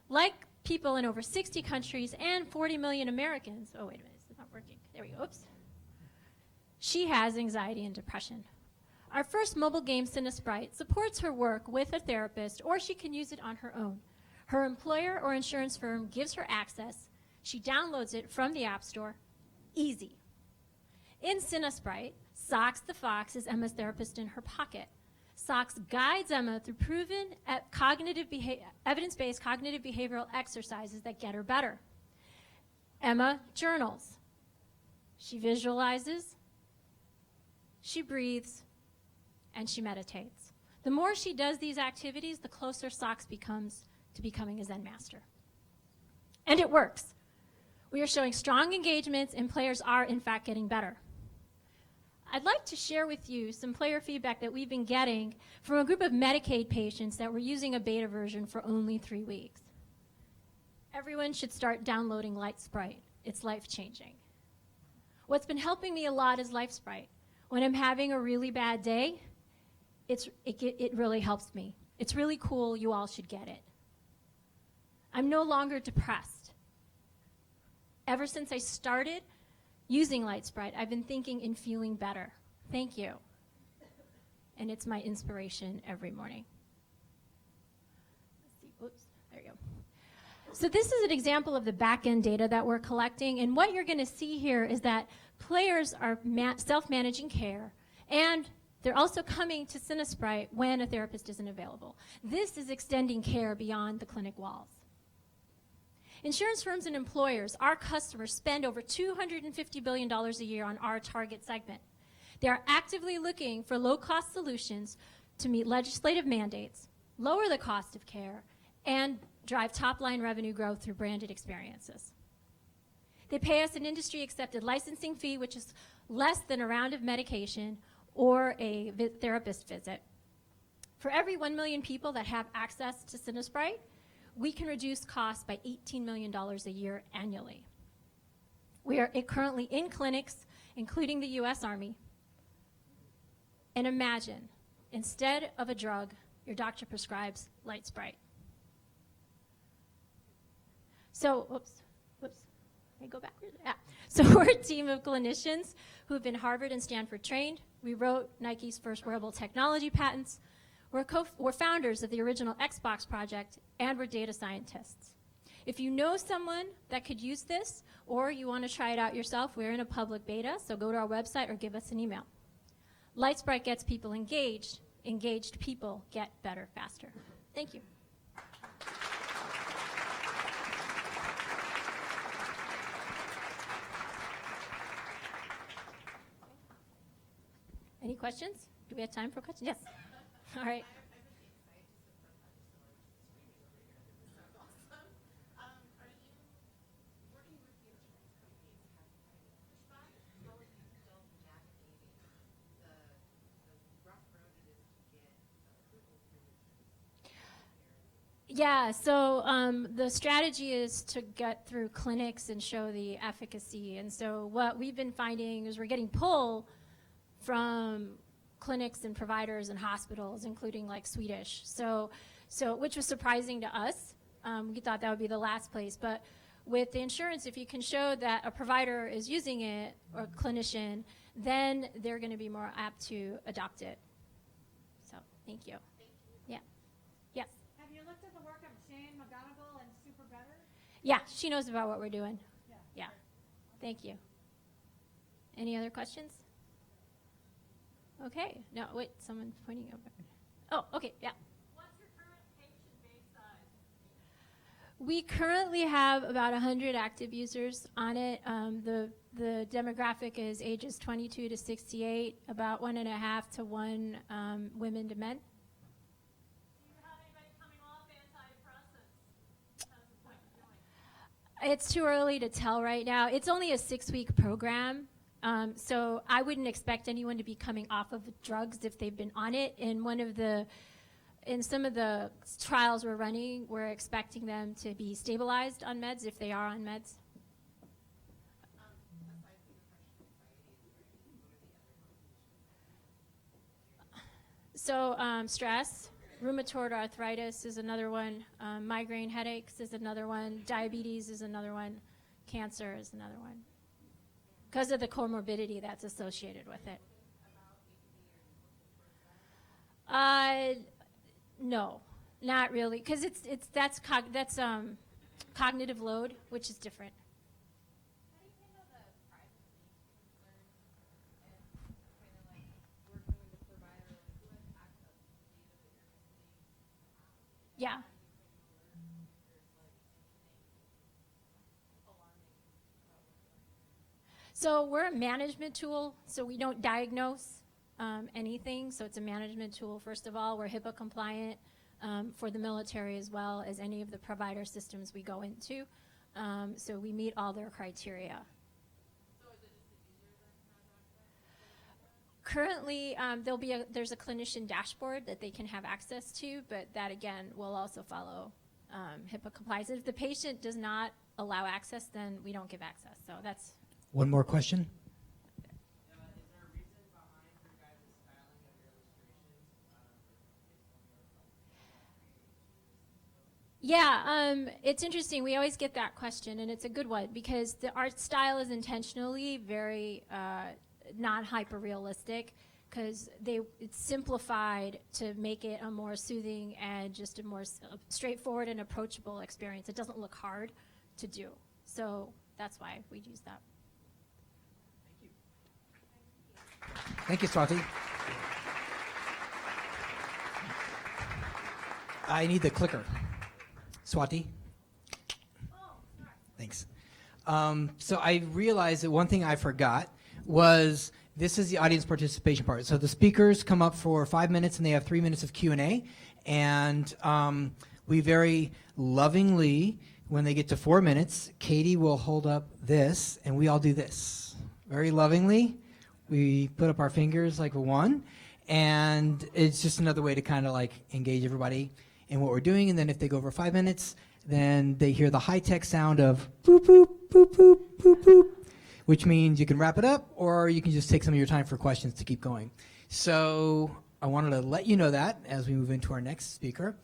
Like people in over 60 countries and 40 million Americans, oh wait a minute, it's not working. There we go, oops. She has anxiety and depression. Our first mobile game, CineSprite, supports her work with a therapist, or she can use it on her own. Her employer or insurance firm gives her access. She downloads it from the App Store. Easy. In CineSprite, Socks the Fox is Emma's therapist in her pocket. Socks guides Emma through proven evidence-based cognitive behavioral exercises that get her better. Emma journals. She visualizes, she breathes, and she meditates. The more she does these activities, the closer Socks becomes to becoming a Zen master. And it works. We are showing strong engagements, and players are, in fact, getting better. I'd like to share with you some player feedback that we've been getting from a group of Medicaid patients that were using a beta version for only 3 weeks. Everyone should start downloading LightSprite. It's life-changing. What's been helping me a lot is LifeSprite. When I'm having a really bad day, it really helps me. It's really cool. You all should get it. I'm no longer depressed. Ever since I started using LightSprite, I've been thinking and feeling better. Thank you. And it's my inspiration every morning. Let's see. Oops. There you go. So this is an example of the back-end data that we're collecting. And what you're going to see here is that players are self-managing care, and they're also coming to CineSprite when a therapist isn't available. This is extending care beyond the clinic walls. Insurance firms and employers, our customers, spend over $250 billion a year on our target segment. They are actively looking for low-cost solutions to meet legislative mandates, lower the cost of care, and drive top-line revenue growth through branded experiences. They pay us an industry-accepted licensing fee, which is less than a round of medication or a therapist visit. For every 1 million people that have access to CineSprite, we can reduce costs by $18 million a year annually. We are currently in clinics, including the U.S. Army. And imagine, instead of a drug, your doctor prescribes LightSprite. So, let me go backwards. So we're a team of clinicians who have been Harvard and Stanford trained. We wrote Nike's first wearable technology patents. We're founders of the original Xbox project, and we're data scientists. If you know someone that could use this, or you want to try it out yourself, we're in a public beta, so go to our website or give us an email. LightSprite gets people engaged. Engaged people get better faster. Thank you. Any questions? Do we have time for questions? Yes. All right. Yeah, so the strategy is to get through clinics and show the efficacy. And so what we've been finding is we're getting pull from clinics and providers and hospitals, including like Swedish. So which was surprising to us. We thought that would be the last place. But with the insurance, if you can show that a provider is using it or a clinician, then they're going to be more apt to adopt it. So thank you. Yeah. Yes. Have you looked at the work of Shane McGonigal and Super Better? Yeah, she knows about what we're doing. Yeah. Thank you. Any other questions? Okay. No, wait, someone's pointing over. Oh, okay, yeah. What's your current patient base size? We currently have about 100 active users on it. The demographic is ages 22 to 68, about 1.5 to 1 women to men. Do you have anybody coming off antidepressants? How's the point doing? It's too early to tell right now. It's only a 6-week program, so I wouldn't expect anyone to be coming off of drugs if they've been on it. In some of the trials we're running, we're expecting them to be stabilized on meds if they are on meds. So stress, rheumatoid arthritis is another one, migraine headaches is another one, diabetes is another one, cancer is another one, because of the comorbidity that's associated with it. No, not really, because that's cognitive load, which is different. Yeah. So we're a management tool, so we don't diagnose anything. So it's a management tool, first of all. We're HIPAA compliant for the military as well as any of the provider systems we go into. So we meet all their criteria. Currently, there's a clinician dashboard that they can have access to, but that again will also follow HIPAA compliance. If the patient does not allow access, then we don't give access. So that's One more question. Is there a reason behind your guys' styling of your illustrations? Yeah, it's interesting. We always get that question, and it's a good one because the art style is intentionally very non-hyper-realistic because it's simplified to make it a more soothing and just a more straightforward and approachable experience. It doesn't look hard to do. So that's why we use that. Thank you, Swati. I need the clicker. Swati? Thanks. So I realized that one thing I forgot was this is the audience participation part. So the speakers come up for 5 minutes and they have 3 minutes of Q&A. And we very lovingly, when they get to 4 minutes, Katie will hold up this and we all do this. Very lovingly, we put up our fingers like a 1. And it's just another way to kind of like engage everybody in what we're doing. And then if they go over 5 minutes, then they hear the high-tech sound of boop, boop, boop, boop, boop, boop, which means you can wrap it up or you can just take some of your time for questions to keep going. So I wanted to let you know that as we move into our next speaker.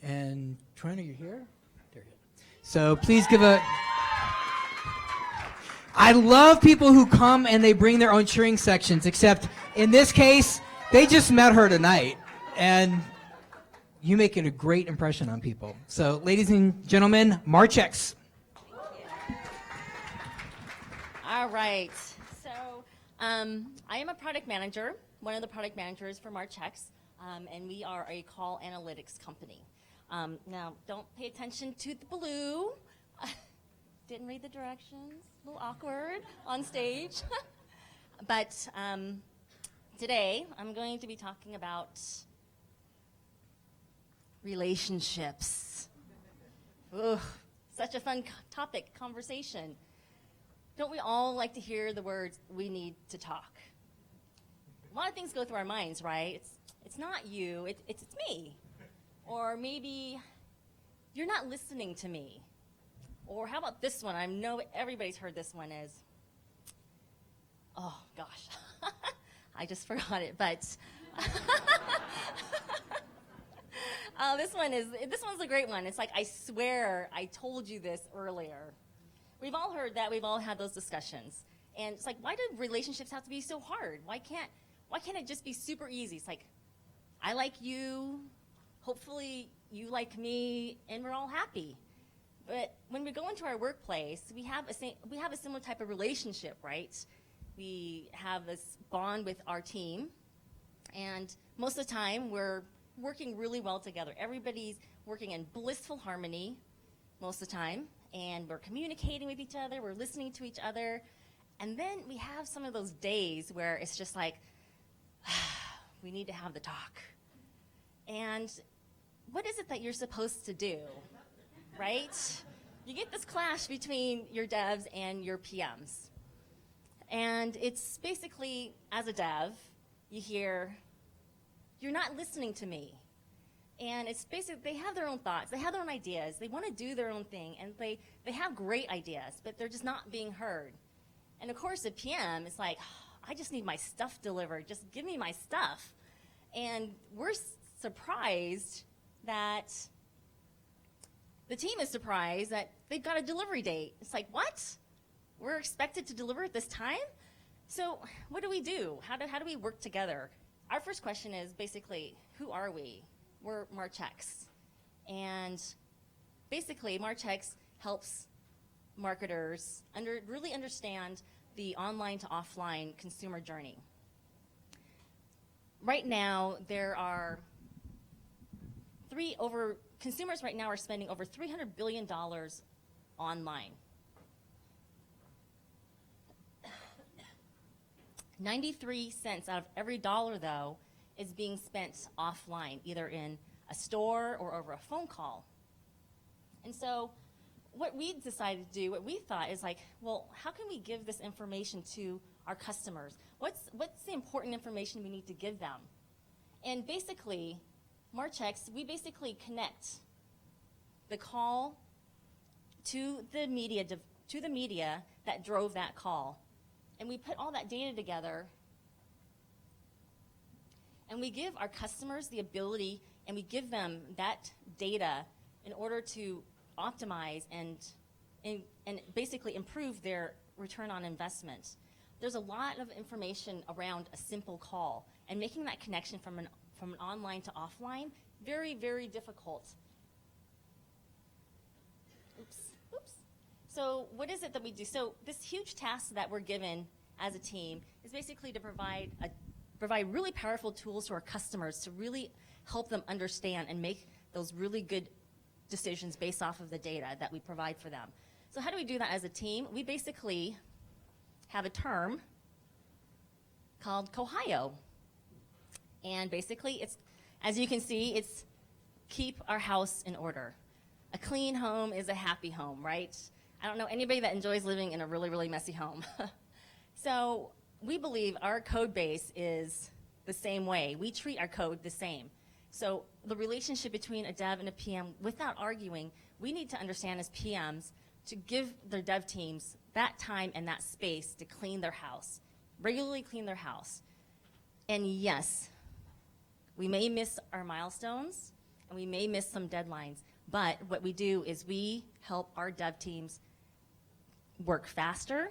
And Trina, you're here? There you go. So please give a... I love people who come and they bring their own cheering sections, except in this case, they just met her tonight. And you make it a great impression on people. So ladies and gentlemen, Marchex. All right. So I am a product manager, one of the product managers for Marchex, and we are a call analytics company. Now, don't pay attention to the blue. Didn't read the directions. A little awkward on stage. But today, I'm going to be talking about relationships. Ugh, such a fun topic, conversation. Don't we all like to hear the words, we need to talk? A lot of things go through our minds, right? It's not you, it's me. Or maybe you're not listening to me. Or how about this one? I know everybody's heard this one as, oh gosh, I just forgot it, but this one's a great one. It's like, I swear I told you this earlier. We've all heard that. We've all had those discussions. And it's like, why do relationships have to be so hard? Why can't it just be super easy? It's like, I like you, hopefully you like me, and we're all happy. But when we go into our workplace, we have a similar type of relationship, right? We have this bond with our team, and most of the time we're working really well together. Everybody's working in blissful harmony most of the time, and we're communicating with each other, we're listening to each other, and then we have some of those days where it's just like, we need to have the talk. And what is it that you're supposed to do, right? You get this clash between your devs and your PMs. And it's basically, as a dev, you hear, you're not listening to me. And it's basically, they have their own thoughts, they have their own ideas, they want to do their own thing, and they have great ideas, but they're just not being heard. And of course, a PM is like, I just need my stuff delivered, just give me my stuff. And we're surprised that, the team is surprised that they've got a delivery date. It's like, what? We're expected to deliver at this time? So what do we do? How do we work together? Our first question is basically, who are we? We're Marchex. And basically, Marchex helps marketers really understand the online to offline consumer journey. Right now, there are consumers right now are spending over $300 billion online. 93 cents out of every dollar, though, is being spent offline, either in a store or over a phone call. And so what we decided to do, what we thought is like, well, how can we give this information to our customers? What's the important information we need to give them? And basically, Marchex, we basically connect the call to the media that drove that call. And we put all that data together, and we give our customers the ability, and we give them that data in order to optimize and basically improve their return on investment. There's a lot of information around a simple call, and making that connection from an online to offline, very, very difficult. Oops. So what is it that we do? So this huge task that we're given as a team is basically to provide really powerful tools to our customers to really help them understand and make those really good decisions based off of the data that we provide for them. So how do we do that as a team? We basically have a term called Kohio. And basically, it's, as you can see, it's keep our house in order. A clean home is a happy home, right? I don't know anybody that enjoys living in a really, really messy home. So we believe our code base is the same way. We treat our code the same. So the relationship between a dev and a PM, without arguing, we need to understand as PMs to give their dev teams that time and that space to clean their house, regularly clean their house. And yes, we may miss our milestones and we may miss some deadlines, but what we do is we help our dev teams work faster,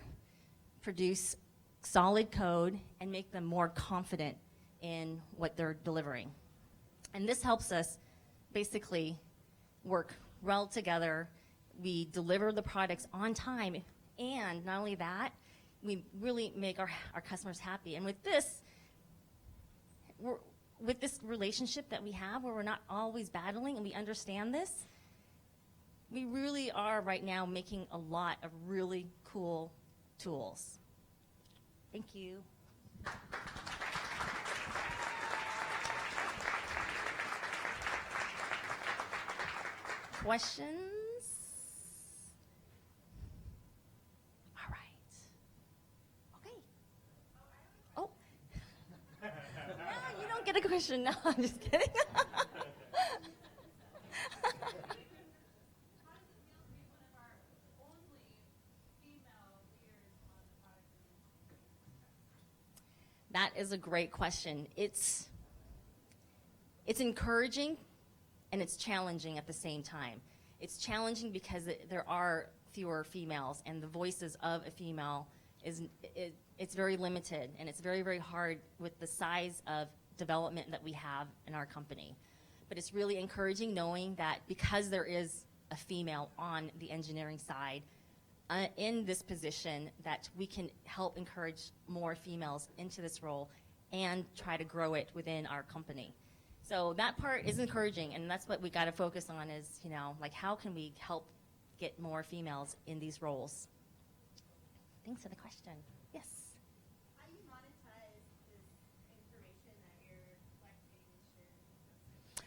produce solid code, and make them more confident in what they're delivering. And this helps us basically work well together. We deliver the products on time, and not only that, we really make our customers happy. And with this relationship that we have where we're not always battling and we understand this, we really are right now making a lot of really cool tools. Thank you. Questions? All right. Okay. Oh. No, you don't get a question. No, I'm just kidding. That is a great question. It's encouraging and it's challenging at the same time. It's challenging because there are fewer females, and the voices of a female it's very limited, and it's very, very hard with the size of development that we have in our company. But it's really encouraging knowing that because there is a female on the engineering side, in this position that we can help encourage more females into this role and try to grow it within our company. So that part is encouraging, and that's what we got to focus on is, you know, like how can we help get more females in these roles? Thanks for the question. Yes. How do you monetize this information that you're collecting and sharing?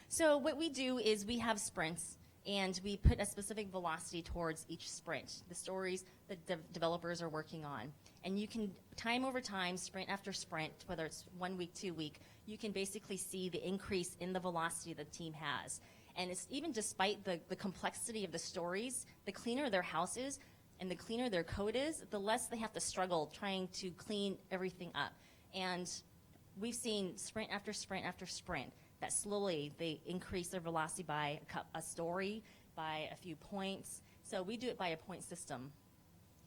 So what we do is we have sprints, and we put a specific velocity towards each sprint, the stories that developers are working on. And you can, time over time, sprint after sprint, whether it's 1 week, 2 week, you can basically see the increase in the velocity the team has. And it's even despite the complexity of the stories, the cleaner their house is and the cleaner their code is, the less they have to struggle trying to clean everything up. And we've seen sprint after sprint after sprint that slowly they increase their velocity by a story, by a few points. So we do it by a point system.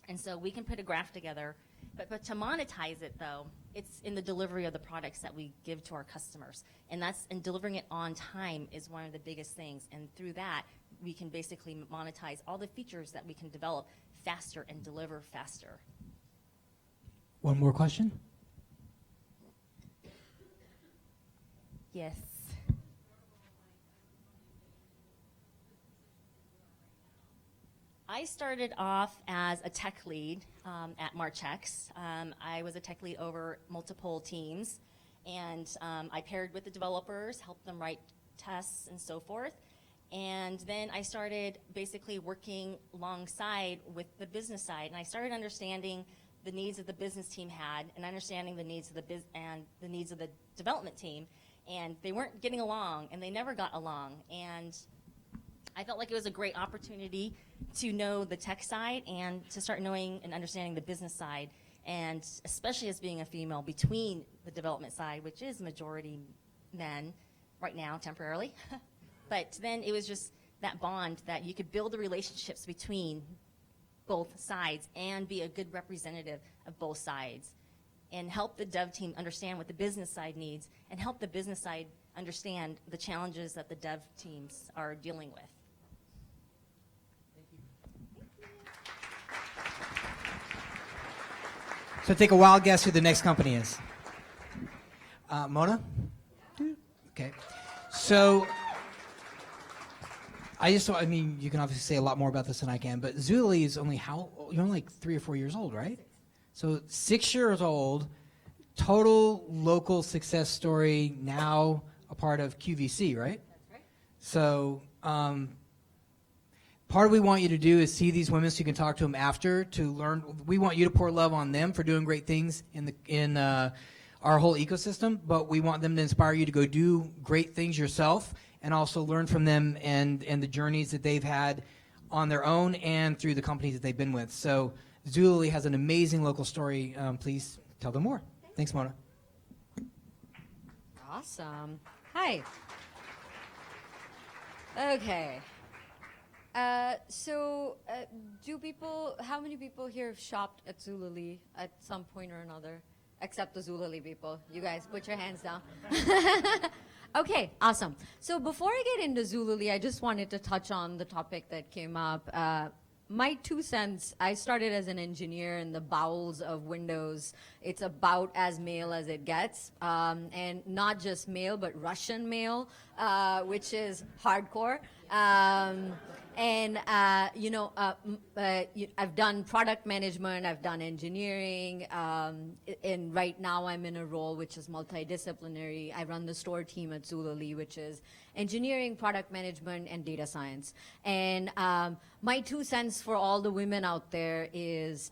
And so we can put a graph together, but to monetize it though, it's in the delivery of the products that we give to our customers. And delivering it on time is one of the biggest things. And through that, we can basically monetize all the features that we can develop faster and deliver faster. One more question? Yes. I started off as a tech lead at Marchex. I was a tech lead over multiple teams, and I paired with the developers, helped them write tests and so forth. And then I started basically working alongside with the business side, and I started understanding the needs that the business team had, and understanding the needs of the needs of the development team. And they weren't getting along, and they never got along. And I felt like it was a great opportunity to know the tech side and to start knowing and understanding the business side, and especially as being a female between the development side, which is majority men right now temporarily. But then it was just that bond that you could build the relationships between both sides and be a good representative of both sides and help the dev team understand what the business side needs and help the business side understand the challenges that the dev teams are dealing with. So take a wild guess who the next company is. Mona? Okay. So I mean, you can obviously say a lot more about this than I can, but Zulily is only you're only like 3 or 4 years old, right? So 6 years old, total local success story, now a part of QVC, right? That's right. So part of what we want you to do is see these women so you can talk to them after to learn. We want you to pour love on them for doing great things in our whole ecosystem, but we want them to inspire you to go do great things yourself and also learn from them and the journeys that they've had on their own and through the companies that they've been with. So Zulily has an amazing local story. Please tell them more. Thanks, Mona. Awesome. Hi. Okay. How many people here have shopped at Zulily at some point or another? Except the Zulily people. You guys, put your hands down. Okay, awesome. So before I get into Zulily, I just wanted to touch on the topic that came up. My 2 cents, I started as an engineer in the bowels of Windows. It's about as male as it gets. And not just male, but Russian male, which is hardcore. I've done product management, I've done engineering, and right now I'm in a role which is multidisciplinary. I run the store team at Zulily, which is engineering, product management, and data science. And my 2 cents for all the women out there is,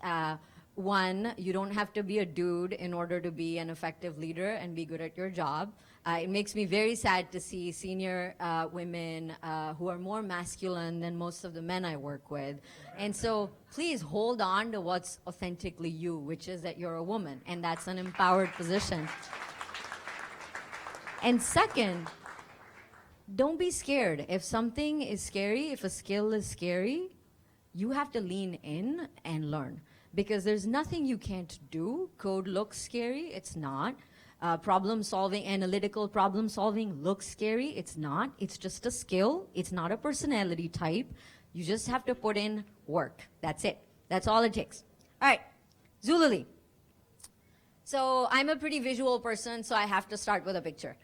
one, you don't have to be a dude in order to be an effective leader and be good at your job. It makes me very sad to see senior women who are more masculine than most of the men I work with. And so please hold on to what's authentically you, which is that you're a woman, and that's an empowered position. And second, don't be scared. If something is scary, if a skill is scary, you have to lean in and learn. Because there's nothing you can't do. Code looks scary, it's not. Problem solving, analytical problem solving looks scary, it's not. It's just a skill, it's not a personality type. You just have to put in work, that's it. That's all it takes. All right, Zulily. So I'm a pretty visual person, so I have to start with a picture.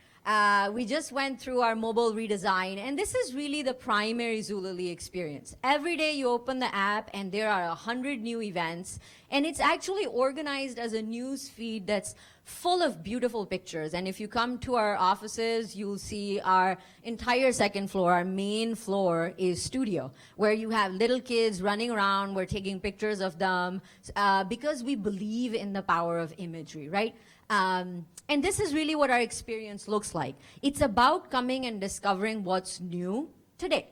We just went through our mobile redesign, and this is really the primary Zulily experience. Every day you open the app, and there are 100 new events, and it's actually organized as a news feed that's full of beautiful pictures. And if you come to our offices, you'll see our entire second floor, our main floor is studio, where you have little kids running around. We're taking pictures of them because we believe in the power of imagery, right? And this is really what our experience looks like. It's about coming and discovering what's new today.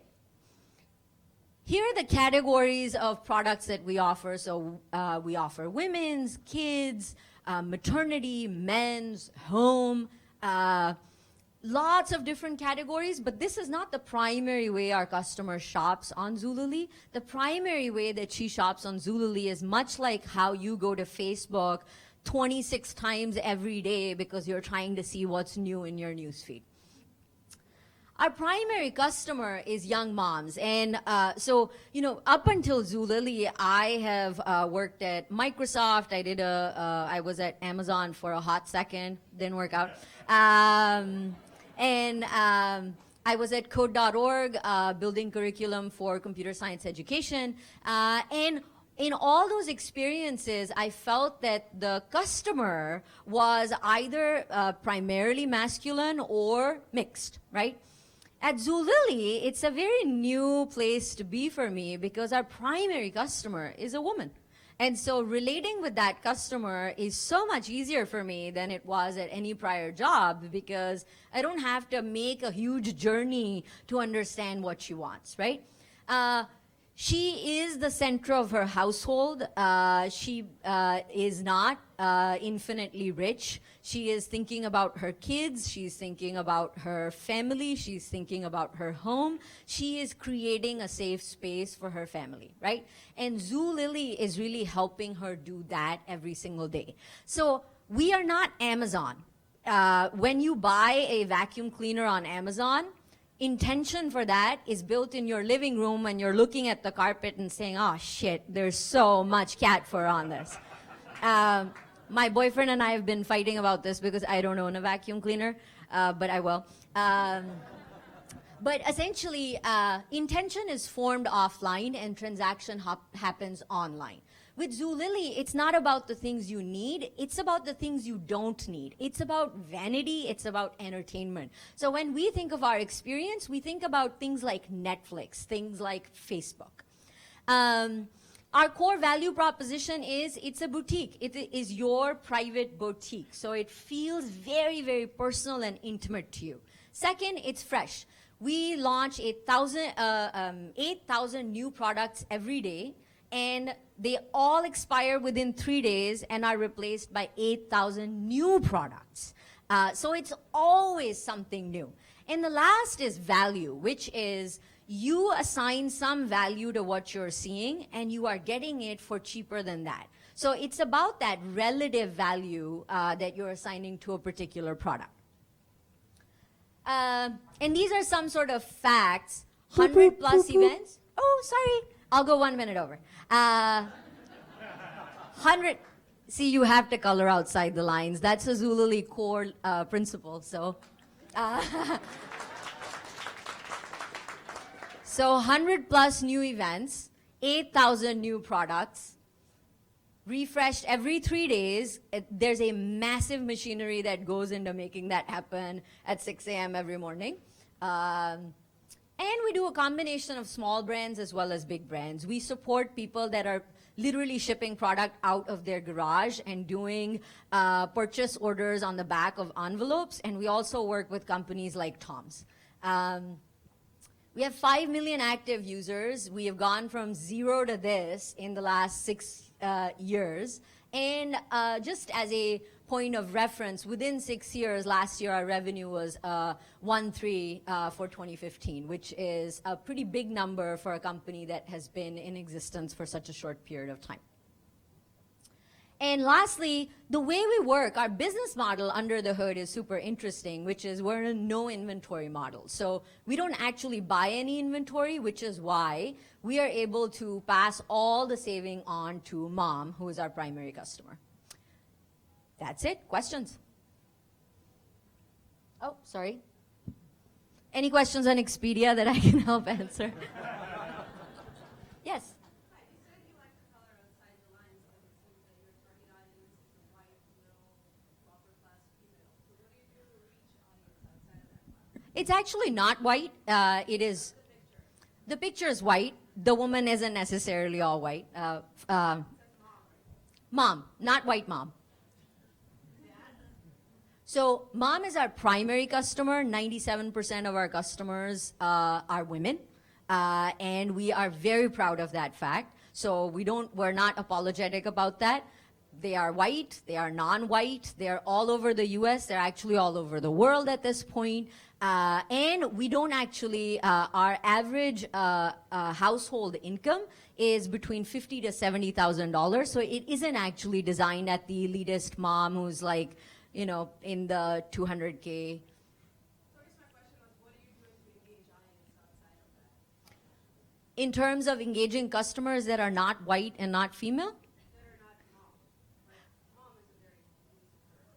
Here are the categories of products that we offer. So we offer women's, kids, maternity, men's, home, lots of different categories, but this is not the primary way our customer shops on Zulily. The primary way that she shops on Zulily is much like how you go to Facebook 26 times every day because you're trying to see what's new in your newsfeed. Our primary customer is young moms. And so, you know, up until Zulily, I have worked at Microsoft. I was at Amazon for a hot second. Didn't work out. I was at code.org, building curriculum for computer science education. And in all those experiences, I felt that the customer was either primarily masculine or mixed, right? At Zulily, it's a very new place to be for me because our primary customer is a woman. And so relating with that customer is so much easier for me than it was at any prior job because I don't have to make a huge journey to understand what she wants, right? She is the center of her household. She is not infinitely rich. She is thinking about her kids. She's thinking about her family. She's thinking about her home. She is creating a safe space for her family, right? And Zulily is really helping her do that every single day. So we are not Amazon. When you buy a vacuum cleaner on Amazon, intention for that is built in your living room when you're looking at the carpet and saying, oh shit, there's so much cat fur on this. My boyfriend and I have been fighting about this because I don't own a vacuum cleaner, but I will. But essentially, intention is formed offline and transaction happens online. With Zulily, it's not about the things you need, it's about the things you don't need. It's about vanity, it's about entertainment. So when we think of our experience, we think about things like Netflix, things like Facebook. Our core value proposition is it's a boutique. It is your private boutique. So it feels very, very personal and intimate to you. Second, it's fresh. We launch 8,000 new products every day, and they all expire within 3 days and are replaced by 8,000 new products. So it's always something new. And the last is value, which is you assign some value to what you're seeing and you are getting it for cheaper than that. So it's about that relative value that you're assigning to a particular product. And these are some sort of facts. 100 plus events. Oh, sorry. I'll go 1 minute over. 100. See, you have to color outside the lines. That's a Zulily core principle. So, so 100 plus new events, 8,000 new products, refreshed every 3 days. There's a massive machinery that goes into making that happen at 6 a.m. every morning. And we do a combination of small brands as well as big brands. We support people that are literally shipping product out of their garage and doing purchase orders on the back of envelopes. And we also work with companies like Tom's. We have 5 million active users. We have gone from 0 to this in the last 6 years. And just as a point of reference, within 6 years, last year our revenue was 1.3 for 2015, which is a pretty big number for a company that has been in existence for such a short period of time. And lastly, the way we work, our business model under the hood is super interesting, which is we're a no inventory model. So we don't actually buy any inventory, which is why we are able to pass all the saving on to mom, who is our primary customer. That's it. Questions? Oh, sorry. Any questions on Expedia that I can help answer? Yes. It's actually not white. It is. The picture is white. The woman isn't necessarily all white. Mom, not white mom. So mom is our primary customer. 97% of our customers are women, and we are very proud of that fact. So we're not apologetic about that. They are white, they are non-white, they're all over the US, they're actually all over the world at this point. And we don't actually, our average household income is between $50,000 to $70,000. So it isn't actually designed at the elitist mom who's like, you know, in the 200K. In terms of engaging customers that are not white and not female?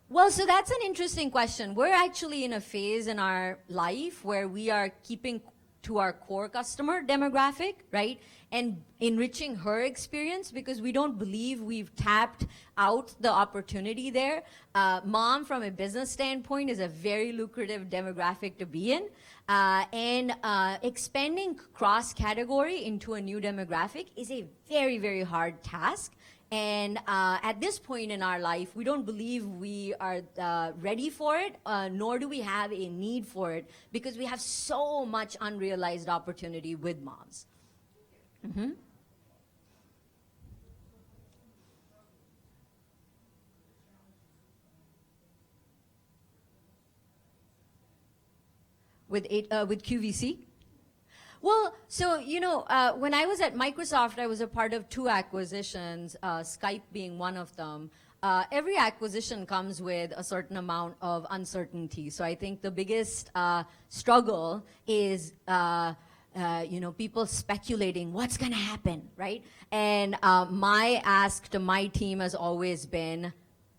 Well, so that's an interesting question. We're actually in a phase in our life where we are keeping to our core customer demographic, right? And enriching her experience because we don't believe we've tapped out the opportunity there. Mom, from a business standpoint, is a very lucrative demographic to be in. And expanding cross-category into a new demographic is a very, very hard task. And at this point in our life, we don't believe we are ready for it, nor do we have a need for it, because we have so much unrealized opportunity with moms. Mm-hmm. With QVC? Well, so, you know, when I was at Microsoft, I was a part of 2 acquisitions, Skype being one of them. Every acquisition comes with a certain amount of uncertainty. So I think the biggest struggle is, you know, people speculating what's going to happen, right? And my ask to my team has always been,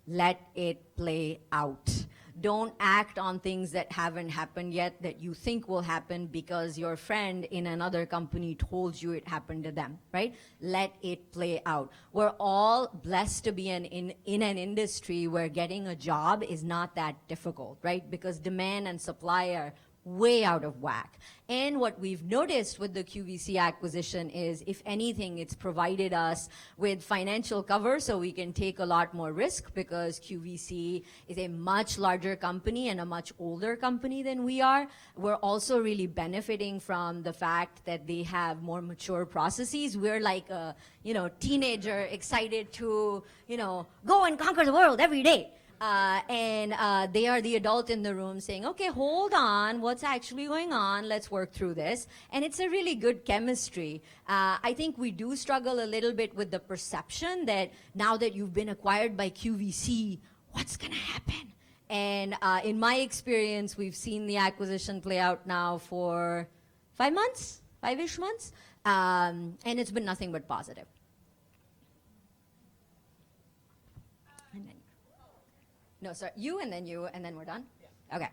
let it play out. Don't act on things that haven't happened yet that you think will happen because your friend in another company told you it happened to them, right? Let it play out. We're all blessed to be in an industry where getting a job is not that difficult, right? Because demand and supply are way out of whack. And what we've noticed with the QVC acquisition is, if anything, it's provided us with financial cover so we can take a lot more risk, because QVC is a much larger company and a much older company than we are. We're also really benefiting from the fact that they have more mature processes. We're like a, you know, teenager excited to, you know, go and conquer the world every day. And they are the adult in the room saying, okay, hold on, what's actually going on? Let's work through this. And it's a really good chemistry. I think we do struggle a little bit with the perception that now that you've been acquired by QVC, what's going to happen? And in my experience, we've seen the acquisition play out now for 5 months, 5-ish months, and it's been nothing but positive. No, sorry, you, and then we're done? Yeah. Okay.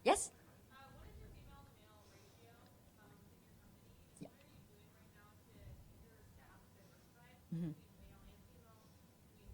Yes? What is your female to male ratio in your company? Yeah. What are you doing right now to keep your staff diversified Mm-hmm. between male and female, between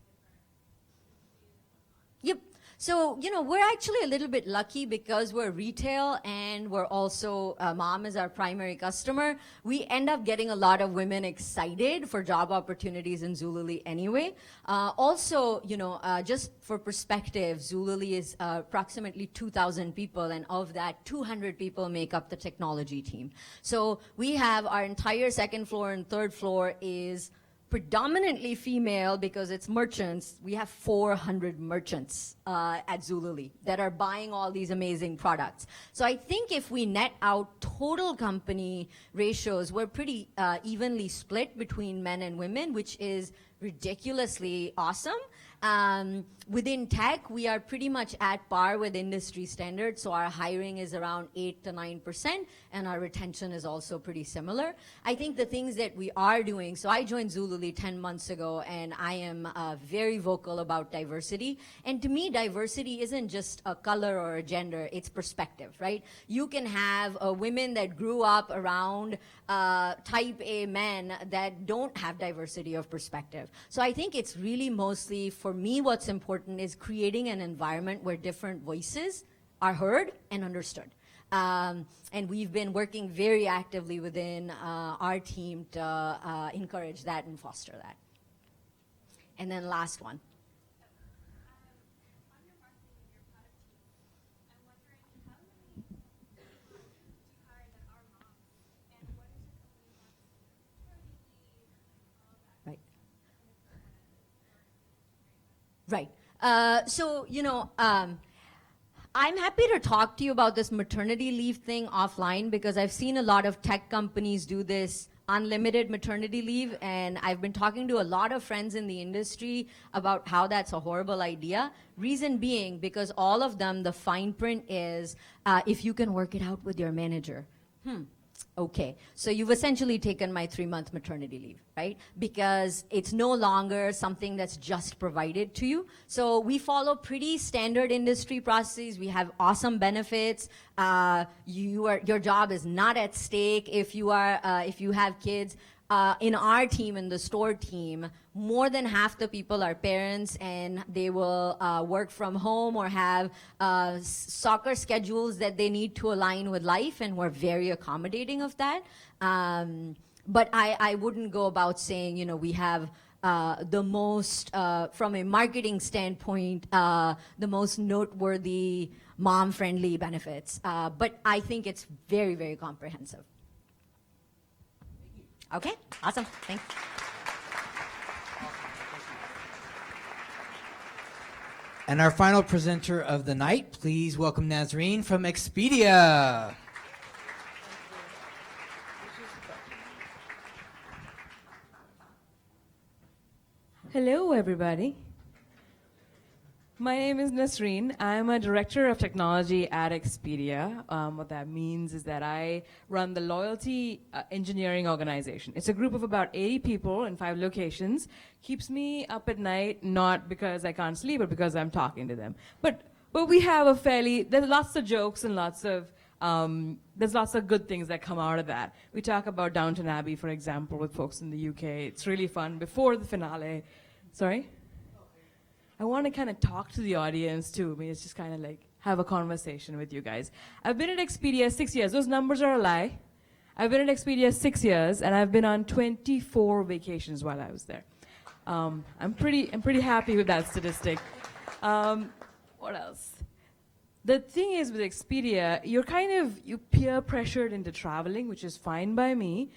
different agencies and whatnot? Yep. So, you know, we're actually a little bit lucky because we're retail and we're also, mom is our primary customer. We end up getting a lot of women excited for job opportunities in Zulily anyway. Also, you know, just for perspective, Zulily is approximately 2,000 people, and of that, 200 people make up the technology team. So we have our entire second floor and third floor is predominantly female because it's merchants. We have 400 merchants at Zulily that are buying all these amazing products. So I think if we net out total company ratios, we're pretty evenly split between men and women, which is ridiculously awesome. Within tech, we are pretty much at par with industry standards, so our hiring is around 8 to 9%, and our retention is also pretty similar. I think the things that we are doing, so I joined Zulily 10 months ago, and I am very vocal about diversity. And to me, diversity isn't just a color or a gender, it's perspective, right? You can have women that grew up around type A men that don't have diversity of perspective. So I think it's really mostly, for me, what's important is creating an environment where different voices are heard and understood. And we've been working very actively within our team to encourage that and foster that. And then last one. Right. So, I'm happy to talk to you about this maternity leave thing offline because I've seen a lot of tech companies do this unlimited maternity leave, and I've been talking to a lot of friends in the industry about how that's a horrible idea. Reason being, because all of them, the fine print is if you can work it out with your manager. Okay, so you've essentially taken my 3-month maternity leave, right? Because it's no longer something that's just provided to you. So we follow pretty standard industry processes. We have awesome benefits. Your job is not at stake if you have kids. In our team, in the store team, more than half the people are parents, and they will work from home or have soccer schedules that they need to align with life, and we're very accommodating of that. But I wouldn't go about saying, we have the most, from a marketing standpoint, the most noteworthy mom-friendly benefits. But I think it's very, very comprehensive. Okay, awesome, thanks. And our final presenter of the night, please welcome Nazreen from Expedia. Hello, everybody. My name is Nasreen. I'm a director of technology at Expedia. What that means is that I run the loyalty engineering organization. It's a group of about 80 people in 5 locations. Keeps me up at night, not because I can't sleep, but because I'm talking to them. But we have there's lots of jokes and there's lots of good things that come out of that. We talk about Downton Abbey, for example, with folks in the UK. It's really fun. Before the finale, sorry? I want to kind of talk to the audience too. I mean, it's just kind of like have a conversation with you guys. I've been at Expedia 6 years. Those numbers are a lie. I've been at Expedia 6 years, and I've been on 24 vacations while I was there. I'm pretty happy with that statistic. What else? The thing is with Expedia, you're peer pressured into traveling, which is fine by me.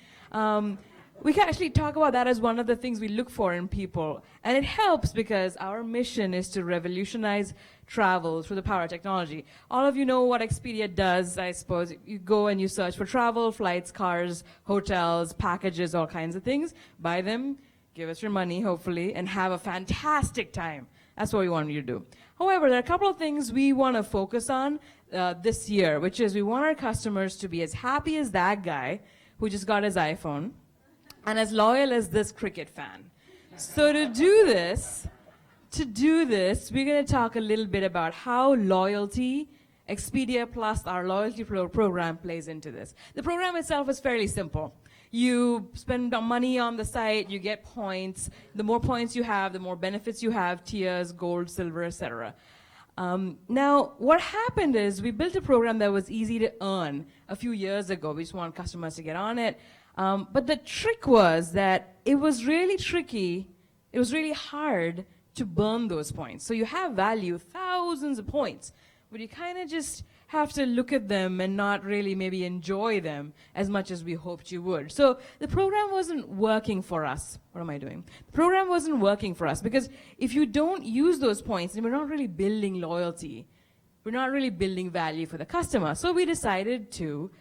We can actually talk about that as one of the things we look for in people. And it helps because our mission is to revolutionize travel through the power of technology. All of you know what Expedia does, I suppose. You go and you search for travel, flights, cars, hotels, packages, all kinds of things. Buy them, give us your money, hopefully, and have a fantastic time. That's what we want you to do. However, there are a couple of things we want to focus on this year, which is we want our customers to be as happy as that guy who just got his iPhone, and as loyal as this cricket fan. So to do this, we're going to talk a little bit about how loyalty, Expedia Plus, our loyalty program, plays into this. The program itself is fairly simple. You spend money on the site, you get points. The more points you have, the more benefits you have, tiers, gold, silver, etc. Now, what happened is we built a program that was easy to earn a few years ago. We just want customers to get on it. But the trick was that it was really tricky. It was really hard to burn those points. So you have value, thousands of points, but you kind of just have to look at them and not really maybe enjoy them as much as we hoped you would. So the program wasn't working for us. What am I doing? The program wasn't working for us because if you don't use those points, then we're not really building loyalty. We're not really building value for the customer. So we decided to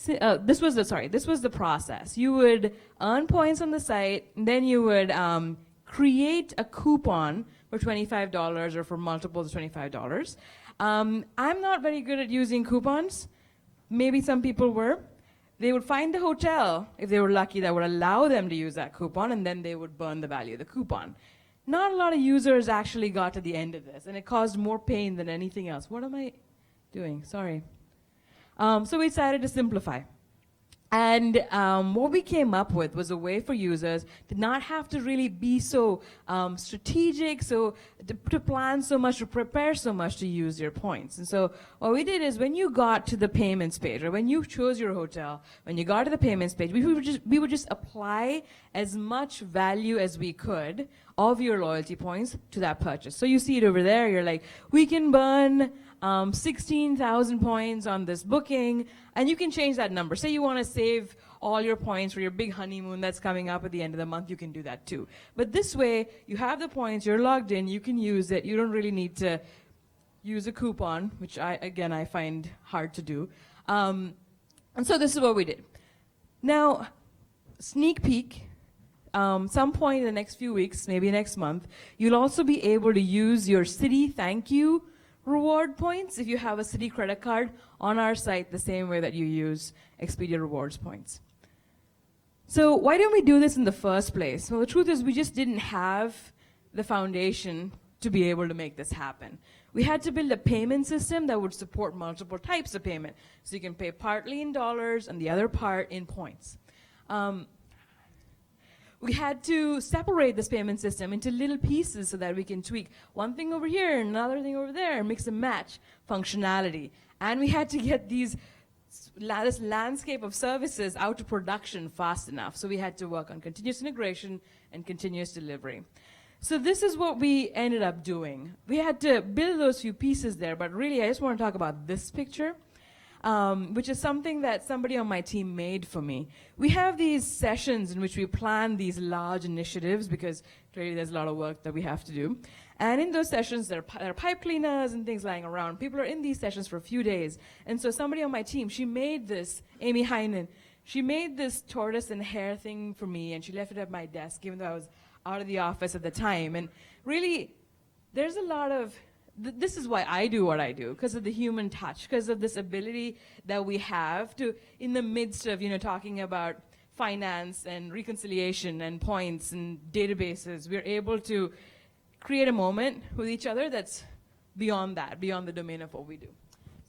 this was the process. You would earn points on the site, and then you would create a coupon for $25 or for multiples of $25. I'm not very good at using coupons. Maybe some people were. They would find a hotel, if they were lucky, that would allow them to use that coupon, and then they would burn the value of the coupon. Not a lot of users actually got to the end of this, and it caused more pain than anything else. What am I doing? Sorry. So we decided to simplify. And what we came up with was a way for users to not have to really be so strategic, so to plan so much, to prepare so much to use your points. And so what we did is when you got to the payments page, or when you chose your hotel, when you got to the payments page, we would just apply as much value as we could of your loyalty points to that purchase. So you see it over there, you're like, we can burn 16,000 points on this booking, and you can change that number. Say you want to save all your points for your big honeymoon that's coming up at the end of the month, you can do that too. But this way, you have the points, you're logged in, you can use it, you don't really need to use a coupon, which I find hard to do. And so this is what we did. Now, sneak peek, some point in the next few weeks, maybe next month, you'll also be able to use your Citi Thank You reward points if you have a Citi credit card on our site the same way that you use Expedia rewards points. So why didn't we do this in the first place? Well, the truth is we just didn't have the foundation to be able to make this happen. We had to build a payment system that would support multiple types of payment. So you can pay partly in dollars and the other part in points. We had to separate this payment system into little pieces so that we can tweak one thing over here, another thing over there, mix and match functionality. And we had to get this landscape of services out to production fast enough. So we had to work on continuous integration and continuous delivery. So this is what we ended up doing. We had to build those few pieces there, but really I just want to talk about this picture. Which is something that somebody on my team made for me. We have these sessions in which we plan these large initiatives because clearly there's a lot of work that we have to do. And in those sessions, there are pipe cleaners and things lying around. People are in these sessions for a few days. And so somebody on my team, she made this, Amy Heinen, she made this tortoise and hare thing for me, and she left it at my desk, even though I was out of the office at the time. And really, there's a lot of this is why I do what I do, because of the human touch, because of this ability that we have to, in the midst of, talking about finance and reconciliation and points and databases, we're able to create a moment with each other that's beyond that, beyond the domain of what we do.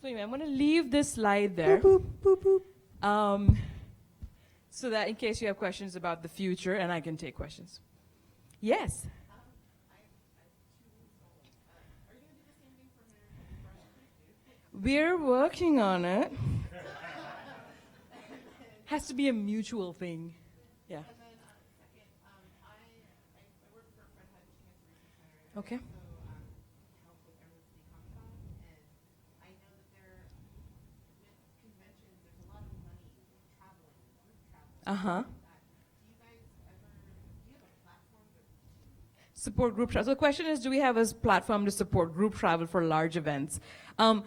So anyway, I'm going to leave this slide there. Boop, boop, boop, boop. So that in case you have questions about the future, and I can take questions. Yes? We're working on it. Has to be a mutual thing. Yeah. And then, second, I work for a friend who had a chance to retire. Okay. So, help with Emerald City Comic Con, and I know that there, with conventions, there's a lot of money traveling, group travel. Uh-huh. Do you guys ever, do you have a platform to support group travel? So the question is, do we have a platform to support group travel for large events? On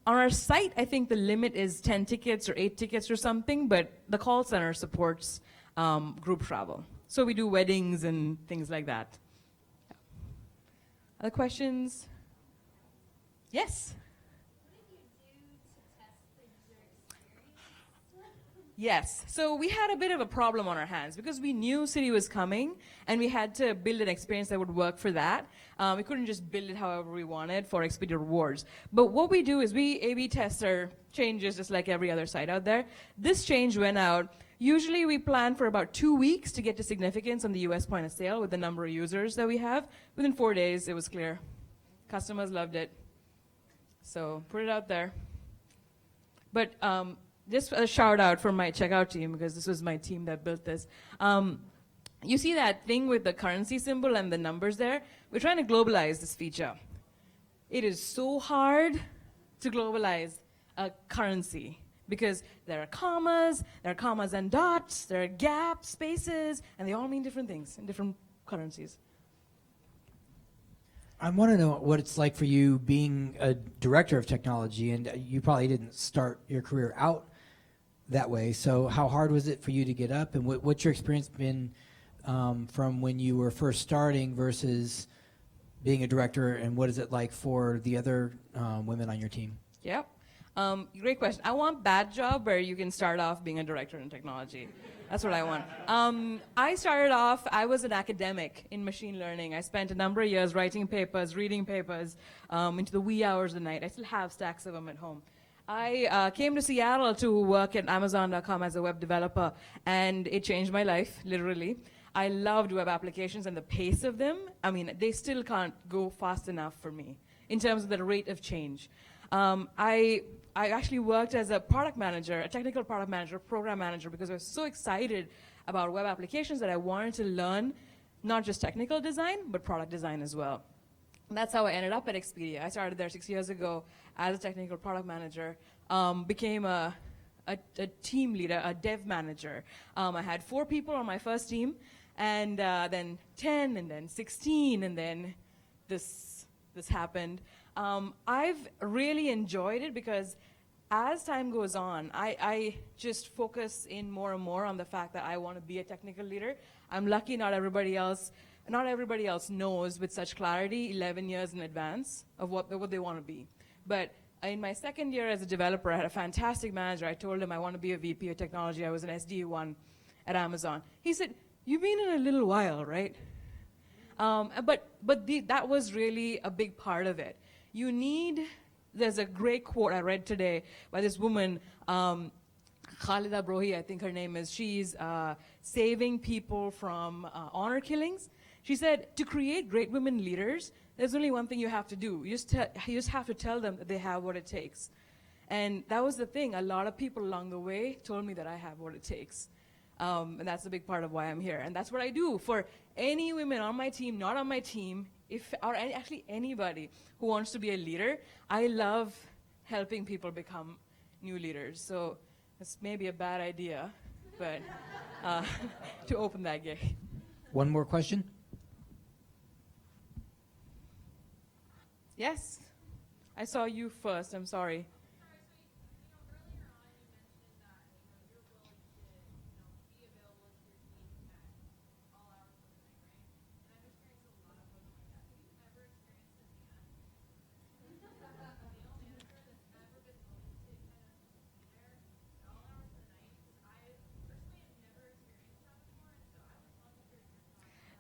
our site, I think the limit is 10 tickets or 8 tickets or something, but the call center supports group travel. So we do weddings and things like that. Yeah. Other questions? Yes? Yes. So we had a bit of a problem on our hands because we knew Citi was coming and we had to build an experience that would work for that. We couldn't just build it however we wanted for Expedia Rewards. But what we do is we A/B test our changes just like every other site out there. This change went out. Usually we plan for about 2 weeks to get to significance on the US point of sale with the number of users that we have. Within 4 days, it was clear. Customers loved it. So put it out there. But just a shout out for my checkout team, because this was my team that built this. You see that thing with the currency symbol and the numbers there? We're trying to globalize this feature. It is so hard to globalize a currency because there are commas and dots, there are gaps, spaces, and they all mean different things in different currencies. I want to know what it's like for you being a director of technology, and you probably didn't start your career out that way. So how hard was it for you to get up, and what's your experience been from when you were first starting versus being a director, and what is it like for the other women on your team? Yep. Great question. I want that job where you can start off being a director in technology. That's what I want. I started off, I was an academic in machine learning. I spent a number of years writing papers, reading papers into the wee hours of the night. I still have stacks of them at home. I came to Seattle to work at Amazon.com as a web developer, and it changed my life, literally. I loved web applications and the pace of them. I mean, they still can't go fast enough for me in terms of the rate of change. I actually worked as a product manager, a technical product manager, program manager, because I was so excited about web applications that I wanted to learn not just technical design, but product design as well. And that's how I ended up at Expedia. I started there 6 years ago as a technical product manager, became a team leader, a dev manager. I had 4 people on my first team, and then 10, and then 16, and then this happened. I've really enjoyed it because as time goes on, I just focus in more and more on the fact that I want to be a technical leader. I'm lucky not everybody else knows with such clarity 11 years in advance of what they want to be. But in my second year as a developer, I had a fantastic manager. I told him I want to be a VP of technology. I was an SDE1 at Amazon. He said, "You've been in a little while, right?" That was really a big part of it. There's a great quote I read today by this woman, Khalida Brohi, I think her name is. She's saving people from honor killings. She said, to create great women leaders, there's only one thing you have to do. You just have to tell them that they have what it takes. And that was the thing. A lot of people along the way told me that I have what it takes. And that's a big part of why I'm here. And that's what I do for any women on my team, not on my team, actually anybody who wants to be a leader. I love helping people become new leaders. So it's maybe a bad idea, but to open that gate. One more question? Yes. I saw you first. I'm sorry.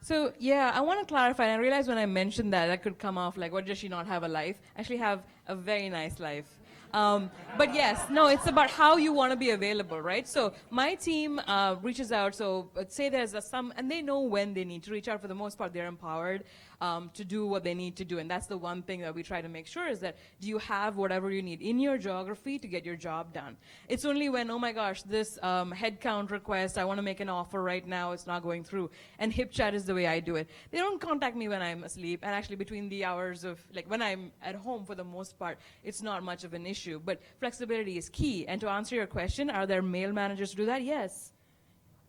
So yeah, I want to clarify, and I realized when I mentioned that could come off like, what, does she not have a life? I actually have a very nice life. But yes, no, it's about how you want to be available, right? So my team reaches out, so let's say there's and they know when they need to reach out. For the most part, they're empowered to do what they need to do. And that's the one thing that we try to make sure is that, do you have whatever you need in your geography to get your job done? It's only when, oh my gosh, this headcount request, I want to make an offer right now, it's not going through. And HipChat is the way I do it. They don't contact me when I'm asleep, and actually between the hours of, like when I'm at home for the most part, it's not much of an issue. But flexibility is key. And to answer your question, are there male managers to do that? Yes.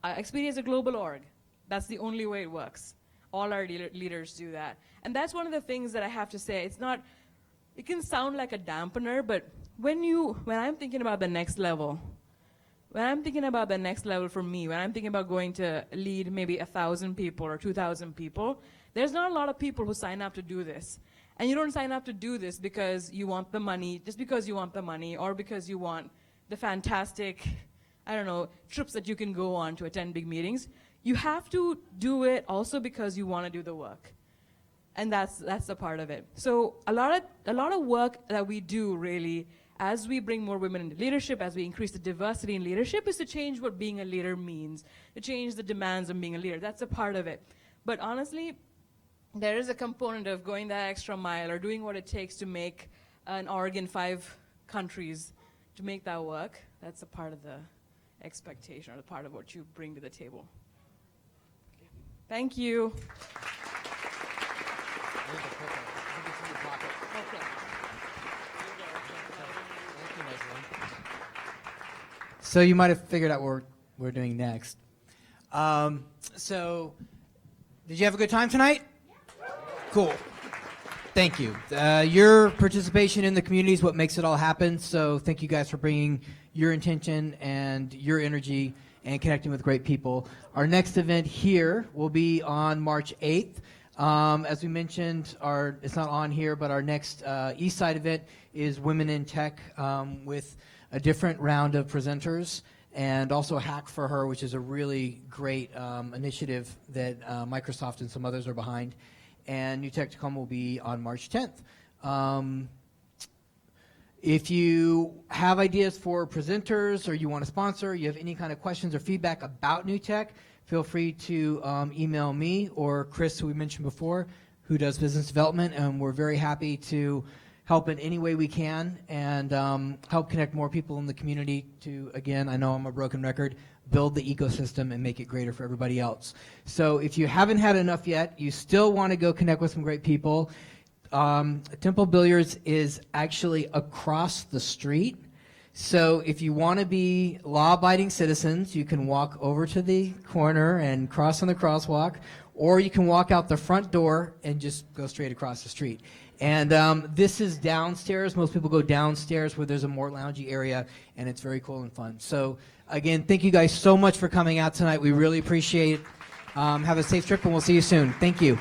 Expedia is a global org. That's the only way it works. All our leaders do that. And that's one of the things that I have to say. It can sound like a dampener, but when I'm thinking about the next level, for me, when I'm thinking about going to lead maybe 1,000 people or 2,000 people, there's not a lot of people who sign up to do this. And you don't sign up to do this because you want the money, just because you want the money, or because you want the fantastic, trips that you can go on to attend big meetings. You have to do it also because you want to do the work. And that's the part of it. So a lot of work that we do really, as we bring more women into leadership, as we increase the diversity in leadership, is to change what being a leader means, to change the demands of being a leader. That's a part of it. But honestly, there is a component of going that extra mile or doing what it takes to make an org in 5 countries, to make that work. That's a part of the expectation, or the part of what you bring to the table. Okay. Thank you. So you might have figured out what we're doing next. So, did you have a good time tonight? Cool. Thank you. Your participation in the community is what makes it all happen. So thank you guys for bringing your intention and your energy and connecting with great people. Our next event here will be on March 8th. As we mentioned, it's not on here, but our next East Side event is Women in Tech with a different round of presenters, and also Hack for Her, which is a really great initiative that Microsoft and some others are behind. And New Tech to Come will be on March 10th. If you have ideas for presenters or you want to sponsor, you have any kind of questions or feedback about New Tech, feel free to email me or Chris, who we mentioned before, who does business development, and we're very happy to help in any way we can and help connect more people in the community to, again, I know I'm a broken record, build the ecosystem and make it greater for everybody else. So if you haven't had enough yet, you still want to go connect with some great people, Temple Billiards is actually across the street. So if you want to be law-abiding citizens, you can walk over to the corner and cross on the crosswalk, or you can walk out the front door and just go straight across the street. And this is downstairs. Most people go downstairs where there's a more loungy area, and it's very cool and fun. So again, thank you guys so much for coming out tonight. We really appreciate it. Have a safe trip, and we'll see you soon. Thank you.